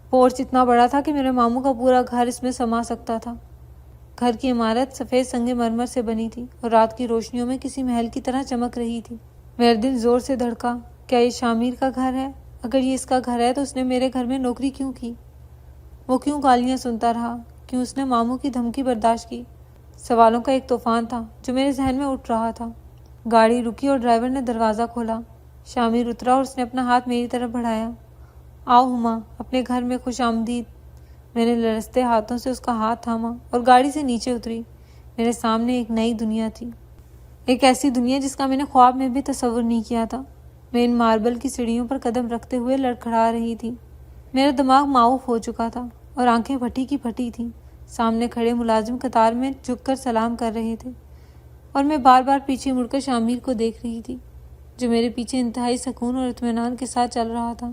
پورچ اتنا بڑا تھا کہ میرے ماموں کا پورا گھر اس میں سما سکتا تھا۔ گھر کی عمارت سفید سنگ مرمر سے بنی تھی اور رات کی روشنیوں میں کسی محل کی طرح چمک رہی تھی۔ میرا دل زور سے دھڑکا، کیا یہ شامر کا گھر ہے؟ اگر یہ اس کا گھر ہے تو اس نے میرے گھر میں نوکری کیوں کی؟ وہ کیوں گالیاں سنتا رہا؟ کیوں اس نے ماموں کی دھمکی برداشت کی؟ سوالوں کا ایک طوفان تھا جو میرے ذہن میں اٹھ رہا تھا۔ گاڑی رکی اور ڈرائیور نے دروازہ کھولا۔ شامر اترا اور اس نے اپنا ہاتھ میری طرف بڑھایا۔ آؤ ہما، اپنے گھر میں خوش آمدید۔ میں نے لرزتے ہاتھوں سے اس کا ہاتھ تھاما اور گاڑی سے نیچے اتری۔ میرے سامنے ایک نئی دنیا تھی، ایک ایسی دنیا جس کا میں نے خواب میں بھی تصور نہیں کیا تھا۔ میں ان ماربل کی سیڑھیوں پر قدم رکھتے ہوئے لڑکھڑا رہی تھی، میرا دماغ معاف ہو چکا تھا اور آنکھیں پھٹی کی پھٹی تھیں۔ سامنے کھڑے ملازم قطار میں جھک کر سلام کر رہے تھے اور میں بار بار پیچھے مڑ کر شامر کو دیکھ رہی تھی جو میرے پیچھے انتہائی سکون اور اطمینان کے ساتھ چل رہا تھا۔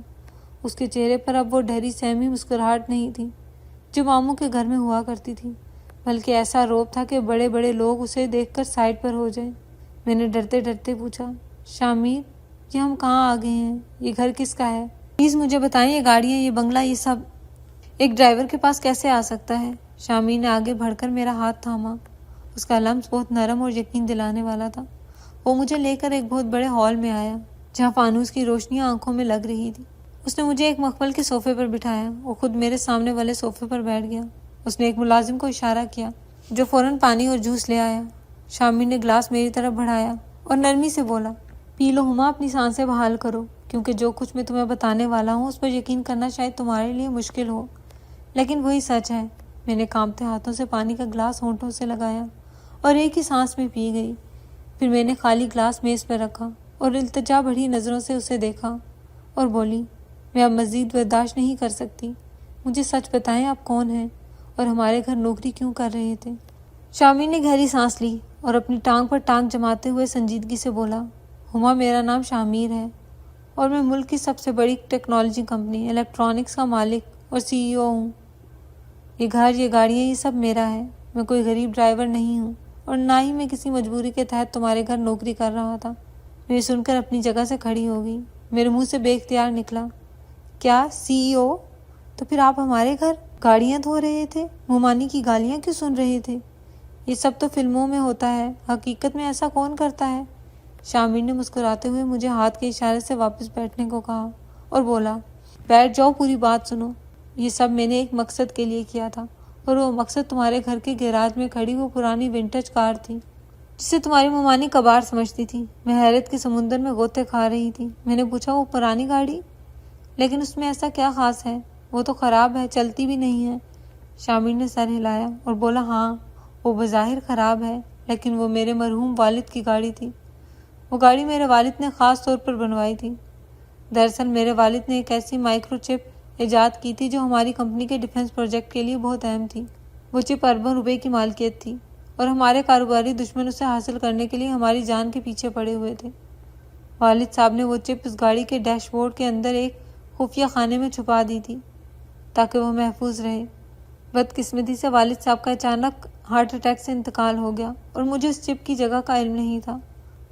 اس کے چہرے پر اب وہ ڈھری سہمی مسکراہٹ نہیں تھی جو ماموں کے گھر میں ہوا کرتی تھی، بلکہ ایسا روب تھا کہ بڑے بڑے لوگ اسے دیکھ کر سائڈ پر ہو جائیں۔ میں نے ڈرتے ڈرتے پوچھا، شامر، یہ ہم کہاں آ گئے ہیں؟ یہ گھر کس کا ہے؟ پلیز مجھے بتائیں، یہ گاڑیاں، یہ بنگلہ، یہ سب ایک ڈرائیور کے پاس کیسے آ سکتا ہے؟ شامر نے آگے بڑھ کر میرا ہاتھ تھاما۔ اس کا لمس بہت نرم اور یقین دلانے والا تھا۔ وہ مجھے لے کر ایک بہت بڑے ہال میں آیا جہاں فانوس کی روشنیاں آنکھوں میں لگ رہی تھی۔ اس نے مجھے ایک مخمل کے صوفے پر بٹھایا اور خود میرے سامنے والے صوفے پر بیٹھ گیا۔ اس نے ایک ملازم کو اشارہ کیا جو فوراً پانی اور جوس لے آیا۔ شامر نے گلاس میری طرف بڑھایا اور نرمی سے بولا، پی لو ہما، اپنی سانسیں بحال کرو، کیونکہ جو کچھ میں تمہیں بتانے والا ہوں اس پر یقین کرنا شاید تمہارے لیے مشکل ہو، لیکن وہی سچ ہے۔ میں نے کانپتے ہاتھوں سے پانی کا گلاس ہونٹوں سے لگایا اور ایک ہی سانس میں پی گئی۔ پھر میں نے خالی گلاس میز پر رکھا اور التجا بھری نظروں سے اسے دیکھا اور بولی، میں اب مزید برداشت نہیں کر سکتی، مجھے سچ بتائیں آپ کون ہیں اور ہمارے گھر نوکری کیوں کر رہے تھے؟ شامر نے گہری سانس لی اور اپنی ٹانگ پر ٹانگ جماتے ہوئے سنجیدگی سے بولا، ہما میرا نام شامر ہے اور میں ملک کی سب سے بڑی ٹیکنالوجی کمپنی الیکٹرانکس کا مالک اور CEO ہوں۔ یہ گھر، یہ گاڑیاں، یہ سب میرا ہے۔ میں کوئی غریب ڈرائیور نہیں ہوں اور نہ ہی میں کسی مجبوری کے تحت تمہارے گھر نوکری کر رہا تھا۔ میں سن کر اپنی جگہ سے کھڑی ہو گئی۔ میرے منہ سے بے اختیار نکلا، کیا CEO؟ تو پھر آپ ہمارے گھر گاڑیاں دھو رہے تھے، ممانی کی گالیاں کیوں سن رہے تھے؟ یہ سب تو فلموں میں ہوتا ہے، حقیقت میں ایسا کون کرتا ہے؟ شامر نے مسکراتے ہوئے مجھے ہاتھ کے اشارے سے واپس بیٹھنے کو کہا اور بولا، بیٹھ جاؤ، پوری بات سنو۔ یہ سب میں نے ایک مقصد کے لیے کیا تھا اور وہ مقصد تمہارے گھر کے گیراج میں کھڑی وہ پرانی ونٹیج کار تھی جسے تمہاری ممانی کباڑ سمجھتی تھی۔ میں حیرت کے سمندر میں غوطے کھا رہی تھی۔ میں نے پوچھا، وہ پرانی گاڑی؟ لیکن اس میں ایسا کیا خاص ہے؟ وہ تو خراب ہے، چلتی بھی نہیں ہے۔ شامر نے سر ہلایا اور بولا، ہاں وہ بظاہر خراب ہے لیکن وہ میرے مرحوم والد کی گاڑی تھی۔ وہ گاڑی میرے والد نے خاص طور پر بنوائی تھی۔ دراصل میرے والد نے ایک ایسی مائکرو چپ ایجاد کی تھی جو ہماری کمپنی کے ڈیفنس پروجیکٹ کے لیے بہت اہم تھی۔ وہ چپ اربوں روپے کی مالکیت تھی اور ہمارے کاروباری دشمن اسے حاصل کرنے کے لیے ہماری جان کے پیچھے پڑے ہوئے تھے۔ والد صاحب نے وہ چپ اس گاڑی کے ڈیش بورڈ کے اندر ایک خفیہ خانے میں چھپا دی تھی تاکہ وہ محفوظ رہے۔ بدقسمتی سے والد صاحب کا اچانک ہارٹ اٹیک سے انتقال ہو گیا اور مجھے اس چپ کی جگہ کا علم نہیں تھا۔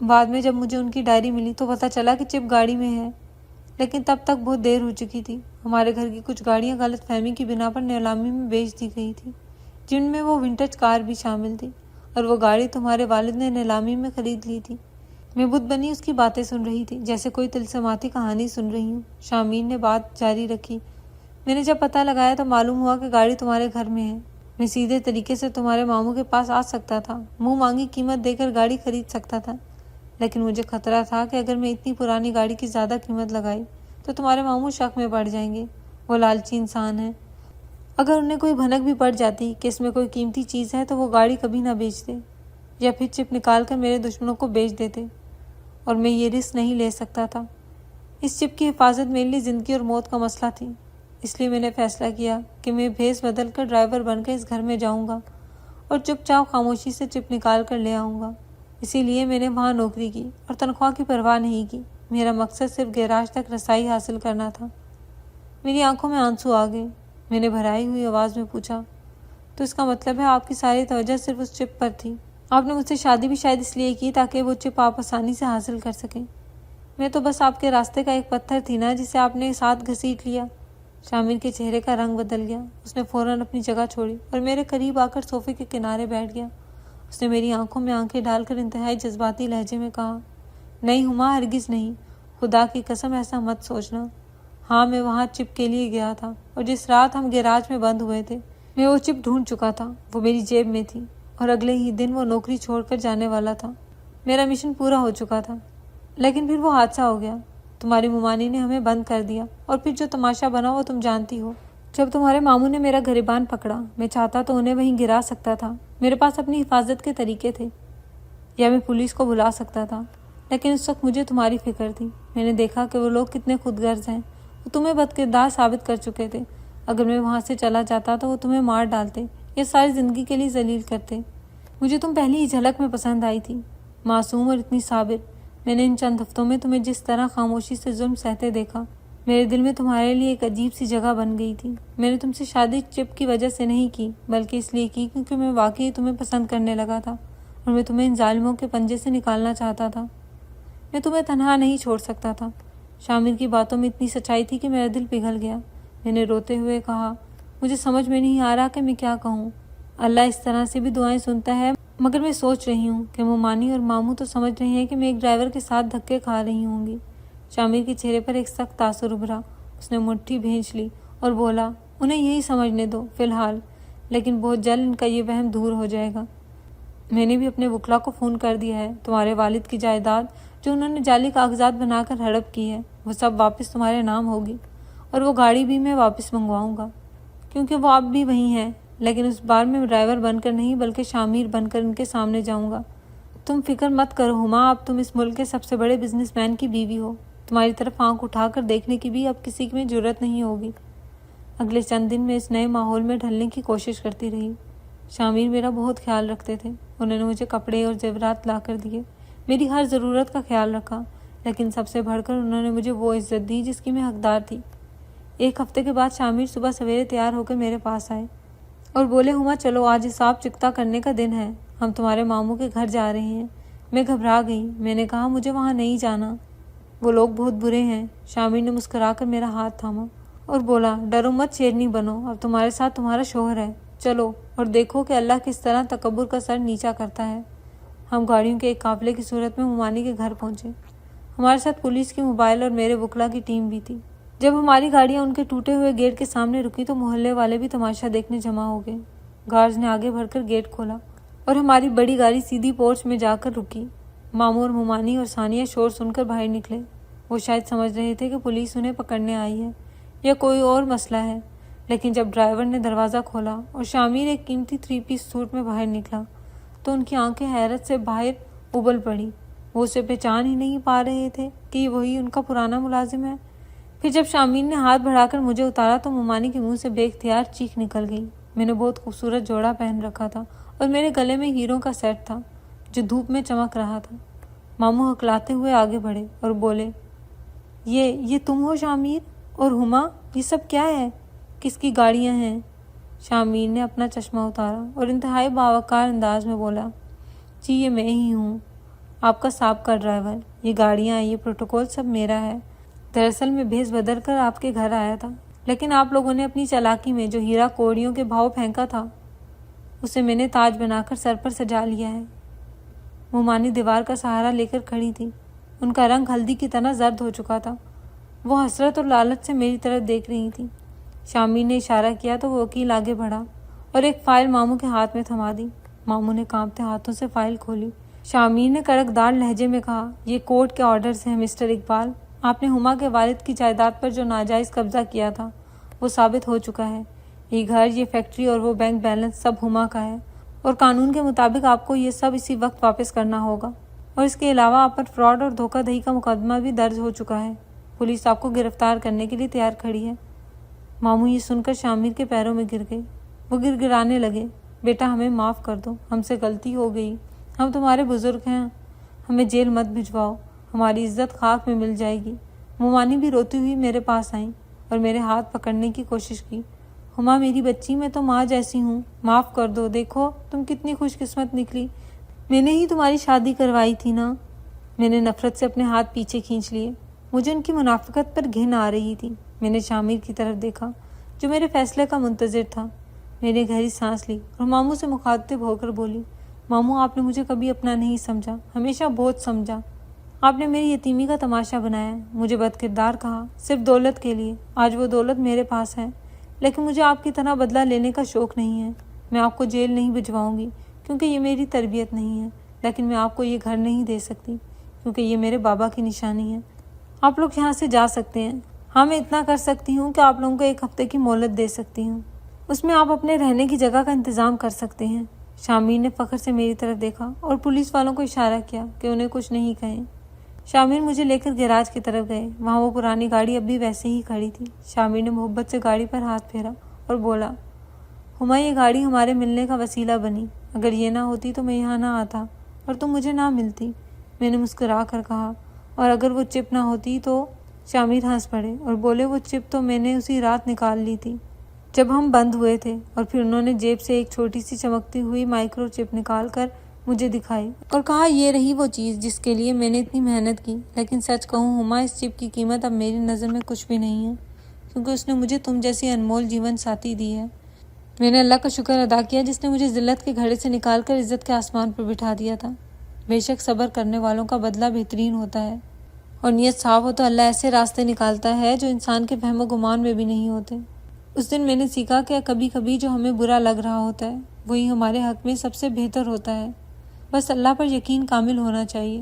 بعد میں جب مجھے ان کی ڈائری ملی تو پتہ چلا کہ چپ گاڑی میں ہے، لیکن تب تک بہت دیر ہو چکی تھی۔ ہمارے گھر کی کچھ گاڑیاں غلط فہمی کی بنا پر نیلامی میں بیچ دی گئی تھی، جن میں وہ ونٹیج کار بھی شامل تھی، اور وہ گاڑی تمہارے والد نے نیلامی میں خرید لی تھی۔ میں بت بنی اس کی باتیں سن رہی تھی، جیسے کوئی طلسماتی کہانی سن رہی ہوں۔ شامر نے بات جاری رکھی، میں نے جب پتہ لگایا تو معلوم ہوا کہ گاڑی تمہارے گھر میں ہے۔ میں سیدھے طریقے سے تمہارے ماموں کے پاس آ سکتا تھا، منہ مانگی قیمت دے کر گاڑی خرید سکتا تھا، لیکن مجھے خطرہ تھا کہ اگر میں اتنی پرانی گاڑی کی زیادہ قیمت لگائی تو تمہارے ماموں شک میں پڑ جائیں گے۔ وہ لالچی انسان ہیں، اگر انہیں کوئی بھنک بھی پڑ جاتی کہ اس میں کوئی قیمتی چیز ہے تو وہ گاڑی کبھی نہ بیچتے، یا پھر چپ نکال کر میرے دشمنوں کو بیچ دیتے، اور میں یہ رسک نہیں لے سکتا تھا۔ اس چپ کی حفاظت میرے لیے زندگی اور موت کا مسئلہ تھی، اس لیے میں نے فیصلہ کیا کہ میں بھیس بدل کر ڈرائیور بن کر اس گھر میں جاؤں گا اور چپ چاپ خاموشی سے چپ نکال کر لے آؤں گا۔ اسی لیے میں نے وہاں نوکری کی اور تنخواہ کی پرواہ نہیں کی۔ میرا مقصد صرف گیراج تک رسائی حاصل کرنا تھا۔ میری آنکھوں میں آنسو آ گئے۔ میں نے بھرائی ہوئی آواز میں پوچھا، تو اس کا مطلب ہے آپ کی ساری توجہ صرف اس چپ پر تھی؟ آپ نے مجھ سے شادی بھی شاید اس لیے کی تاکہ وہ چپ آپ آسانی سے حاصل کر سکیں۔ میں تو بس آپ کے راستے کا ایک پتھر تھی نا جسے آپ نے ساتھ گھسیٹ لیا۔ شامر کے چہرے کا رنگ بدل گیا۔ اس نے فوراً اپنی جگہ چھوڑی اور میرے قریب آ کر صوفے کے کنارے بیٹھ گیا۔ اس نے میری آنکھوں میں آنکھیں ڈال کر انتہائی جذباتی لہجے میں کہا، نہیں ہما، ہرگز نہیں، خدا کی قسم ایسا مت سوچنا۔ ہاں میں وہاں چپ کے لیے گیا تھا اور جس رات ہم گیراج میں بند ہوئے تھے میں وہ چپ ڈھونڈ چکا تھا، وہ میری جیب میں تھی اور اگلے ہی دن وہ نوکری چھوڑ کر جانے والا تھا۔ میرا مشن پورا ہو چکا تھا، لیکن پھر وہ حادثہ ہو گیا۔ تمہاری ممانی نے ہمیں بند کر دیا اور پھر جو تماشا بنا وہ تم جانتی ہو۔ جب تمہارے ماموں نے میرا گریبان پکڑا، میں چاہتا تو انہیں وہیں گرا سکتا تھا، میرے پاس اپنی حفاظت کے طریقے تھے، یا میں پولیس کو بلا سکتا تھا، لیکن اس وقت مجھے تمہاری فکر تھی۔ میں نے دیکھا کہ وہ لوگ کتنے خود غرض ہیں، وہ تمہیں بدکردار ثابت کر چکے تھے۔ اگر میں وہاں سے چلا جاتا تو وہ تمہیں مار ڈالتے یا ساری زندگی کے لیے ذلیل کرتے۔ مجھے تم پہلی ہی جھلک میں پسند آئی تھی، معصوم اور اتنی صابر۔ میں نے ان چند ہفتوں میں تمہیں جس طرح خاموشی سے ظلم سہتے دیکھا، میرے دل میں تمہارے لیے ایک عجیب سی جگہ بن گئی تھی۔ میں نے تم سے شادی چپ کی وجہ سے نہیں کی، بلکہ اس لیے کی کیونکہ میں واقعی تمہیں پسند کرنے لگا تھا اور میں تمہیں ان ظالموں کے پنجے سے نکالنا چاہتا تھا۔ میں تمہیں تنہا نہیں چھوڑ سکتا تھا۔ شامر کی باتوں میں اتنی سچائی تھی کہ میرا دل پگھل گیا۔ میں نے روتے ہوئے کہا، مجھے سمجھ میں نہیں آ رہا کہ میں کیا کہوں۔ اللہ اس طرح سے بھی دعائیں سنتا ہے، مگر میں سوچ رہی ہوں کہ ممانی اور ماموں تو سمجھ رہے ہیں کہ میں ایک ڈرائیور کے ساتھ دھکے کھا رہی ہوں گی۔ شامر کے چہرے پر ایک سخت تاثر ابھرا۔ اس نے مٹھی بھینچ لی اور بولا، انہیں یہی سمجھنے دو فی الحال، لیکن بہت جلد ان کا یہ وہم دور ہو جائے گا۔ میں نے بھی اپنے وکلا کو فون کر دیا ہے۔ تمہارے والد کی جائیداد جو انہوں نے جعلی کاغذات بنا کر ہڑپ کی ہے، وہ سب واپس تمہارے نام ہوگی، اور وہ گاڑی بھی میں واپس منگواؤں گا کیونکہ وہ اب بھی وہیں ہے۔ لیکن اس بار میں ڈرائیور بن کر نہیں بلکہ شامیر بن کر ان کے سامنے جاؤں گا۔ تم فکر مت کرو ہما، اب تم اس ملک کے سب سے بڑے بزنس مین کی بیوی ہو، تمہاری طرف آنکھ اٹھا کر دیکھنے کی بھی اب کسی میں جرت نہیں ہوگی۔ اگلے چند دن میں اس نئے ماحول میں ڈھلنے کی کوشش کرتی رہی۔ شامیر میرا بہت خیال رکھتے تھے، انہوں نے مجھے کپڑے اور زیورات لا کر دیے، میری ہر ضرورت کا خیال رکھا، لیکن سب سے بڑھ کر انہوں نے مجھے وہ عزت دی جس کی میں حقدار تھی۔ ایک ہفتے کے بعد شامیر صبح سویرے تیار ہو کر میرے پاس آئے اور بولے ہما چلو آج حساب چکتا کرنے کا دن ہے، ہم تمہارے ماموں کے گھر جا رہے ہیں۔ میں گھبرا گئی، میں نے کہا مجھے وہاں نہیں جانا، وہ لوگ بہت برے ہیں۔ شامیر نے مسکرا کر میرا ہاتھ تھاما اور بولا ڈرو مت شیرنی بنو، اب تمہارے ساتھ تمہارا شوہر ہے، چلو اور دیکھو کہ اللہ کس طرح تکبر کا سر نیچا کرتا ہے۔ ہم گاڑیوں کے ایک قافلے کی صورت میں ممانی کے گھر پہنچے، ہمارے ساتھ پولیس کی موبائل اور میرے وکلا کی ٹیم بھی تھی۔ جب ہماری گاڑیاں ان کے ٹوٹے ہوئے گیٹ کے سامنے رکی تو محلے والے بھی تماشا دیکھنے جمع ہو گئے۔ گارڈز نے آگے بڑھ کر گیٹ کھولا اور ہماری بڑی گاڑی سیدھی پورچ میں جا کر رکی۔ ماموں اور ممانی اور ثانیہ شور سن کر باہر نکلے، وہ شاید سمجھ رہے تھے کہ پولیس انہیں پکڑنے آئی ہے یا کوئی اور مسئلہ ہے، لیکن جب ڈرائیور نے دروازہ کھولا اور شامیر ایک قیمتی 3 پیس سوٹ میں باہر نکلا تو ان کی آنکھیں حیرت سے باہر ابل پڑی، وہ اسے پہچان ہی نہیں پا رہے تھے کہ یہ وہی ان کا پرانا ملازم ہے۔ پھر جب شامیر نے ہاتھ بڑھا کر مجھے اتارا تو ممانی کے منہ سے بے اختیار چیخ نکل گئی۔ میں نے بہت خوبصورت جوڑا پہن رکھا تھا اور میرے گلے میں ہیروں کا سیٹ تھا جو دھوپ میں چمک رہا تھا۔ ماموں ہکلاتے ہوئے آگے بڑھے اور بولے یہ تم ہو شامیر؟ اور ہما یہ سب کیا ہے؟ کس کی گاڑیاں ہیں؟ شامیر نے اپنا چشمہ اتارا اور انتہائی باوقار انداز میں بولا جی یہ میں ہی ہوں، آپ کا سابقہ ڈرائیور، یہ گاڑیاں، یہ پروٹوکول سب میرا ہے۔ دراصل میں بھیس بدل کر آپ کے گھر آیا تھا، لیکن آپ لوگوں نے اپنی چالاکی میں جو ہیرا کوڑیوں کے بھاؤ پھینکا تھا اسے میں نے تاج بنا کر سر پر سجا لیا ہے۔ ممانی دیوار کا سہارا لے کر کھڑی تھی، ان کا رنگ ہلدی کی طرح زرد ہو چکا تھا، وہ حسرت اور لالچ سے میری طرف دیکھ رہی تھی۔ شامیر نے اشارہ کیا تو وہ وکیل آگے بڑھا اور ایک فائل ماموں کے ہاتھ میں تھما دی۔ ماموں نے کانپتے ہاتھوں سے فائل کھولی۔ شامیر نے کڑک دار لہجے میں کہا یہ کورٹ کے آرڈرز ہیں مسٹر اقبال، آپ نے ہما کے والد کی جائیداد پر جو ناجائز قبضہ کیا تھا وہ ثابت ہو چکا ہے، یہ گھر، یہ فیکٹری اور وہ بینک بیلنس سب ہما کا ہے، اور قانون کے مطابق آپ کو یہ سب اسی وقت واپس کرنا ہوگا، اور اس کے علاوہ آپ پر فراڈ اور دھوکہ دہی کا مقدمہ بھی درج ہو چکا ہے، پولیس آپ کو گرفتار کرنے کے لیے تیار کھڑی ہے۔ ماموں یہ سن کر شامیر کے پیروں میں گر گئے، وہ گڑگڑانے لگے بیٹا ہمیں معاف کر دو، ہم سے غلطی ہو گئی، ہم تمہارے بزرگ ہیں، ہمیں جیل مت بھجواؤ، ہماری عزت خاک میں مل جائے گی۔ ممانی بھی روتی ہوئی میرے پاس آئیں اور میرے ہاتھ پکڑنے کی کوشش کی۔ ہما میری بچی، میں تو ماں جیسی ہوں، معاف کر دو، دیکھو تم کتنی خوش قسمت نکلی، میں نے ہی تمہاری شادی کروائی تھی نا۔ میں نے نفرت سے اپنے ہاتھ پیچھے کھینچ لیے، مجھے ان کی منافقت پر گھن آ رہی تھی۔ میں نے شامیر کی طرف دیکھا جو میرے فیصلے کا منتظر تھا، میں نے گہری سانس لی اور ماموں سے مخاطب ہو کر بولی ماموں آپ نے مجھے کبھی اپنا نہیں سمجھا، ہمیشہ بہت سمجھا، آپ نے میری یتیمی کا تماشا بنایا، مجھے بد کردار کہا صرف دولت کے لیے، آج وہ دولت میرے پاس ہے، لیکن مجھے آپ کی طرح بدلہ لینے کا شوق نہیں ہے، میں آپ کو جیل نہیں بھجواؤں گی کیونکہ یہ میری تربیت نہیں ہے، لیکن میں آپ کو یہ گھر نہیں دے سکتی کیونکہ یہ میرے بابا کی نشانی ہے، آپ لوگ یہاں سے جا سکتے ہیں، ہاں میں اتنا کر سکتی ہوں کہ آپ لوگوں کو 1 ہفتے کی مہلت دے سکتی ہوں، اس میں آپ اپنے رہنے کی جگہ کا انتظام کر سکتے ہیں۔ شامیر نے فخر سے میری طرف دیکھا اور پولیس والوں کو اشارہ کیا کہ انہیں کچھ نہیں کہیں۔ شامیر مجھے لے کر گیراج کی طرف گئے، وہاں وہ پرانی گاڑی اب بھی ویسے ہی کھڑی تھی۔ شامیر نے محبت سے گاڑی پر ہاتھ پھیرا اور بولا ہما یہ گاڑی ہمارے ملنے کا وسیلہ بنی، اگر یہ نہ ہوتی تو میں یہاں نہ آتا اور تم مجھے نہ ملتی۔ میں نے مسکرا کر کہا اور اگر وہ چپ نہ ہوتی تو؟ شامیر ہنس پڑے اور بولے وہ چپ تو میں نے اسی رات نکال لی تھی جب ہم بند ہوئے تھے، اور پھر انہوں نے جیب سے ایک چھوٹی سی چمکتی ہوئی مائکرو چپ نکال کر مجھے دکھائی اور کہا یہ رہی وہ چیز جس کے لیے میں نے اتنی محنت کی، لیکن سچ کہوں ہما اس چپ کی قیمت اب میری نظر میں کچھ بھی نہیں ہے کیونکہ اس نے مجھے تم جیسی انمول جیون ساتھی دی ہے۔ میں نے اللہ کا شکر ادا کیا جس نے مجھے ذلت کے گھڑے سے نکال کر عزت کے آسمان پر بٹھا دیا تھا۔ بے شک صبر کرنے والوں کا بدلہ بہترین ہوتا ہے، اور نیت صاف ہو تو اللہ ایسے راستے نکالتا ہے جو انسان کے فہم و گمان میں بھی نہیں ہوتے۔ اس دن میں نے سیکھا کہ کبھی کبھی جو ہمیں برا لگ رہا ہوتا ہے وہی ہمارے حق میں سب سے بہتر ہوتا ہے، بس اللہ پر یقین کامل ہونا چاہیے۔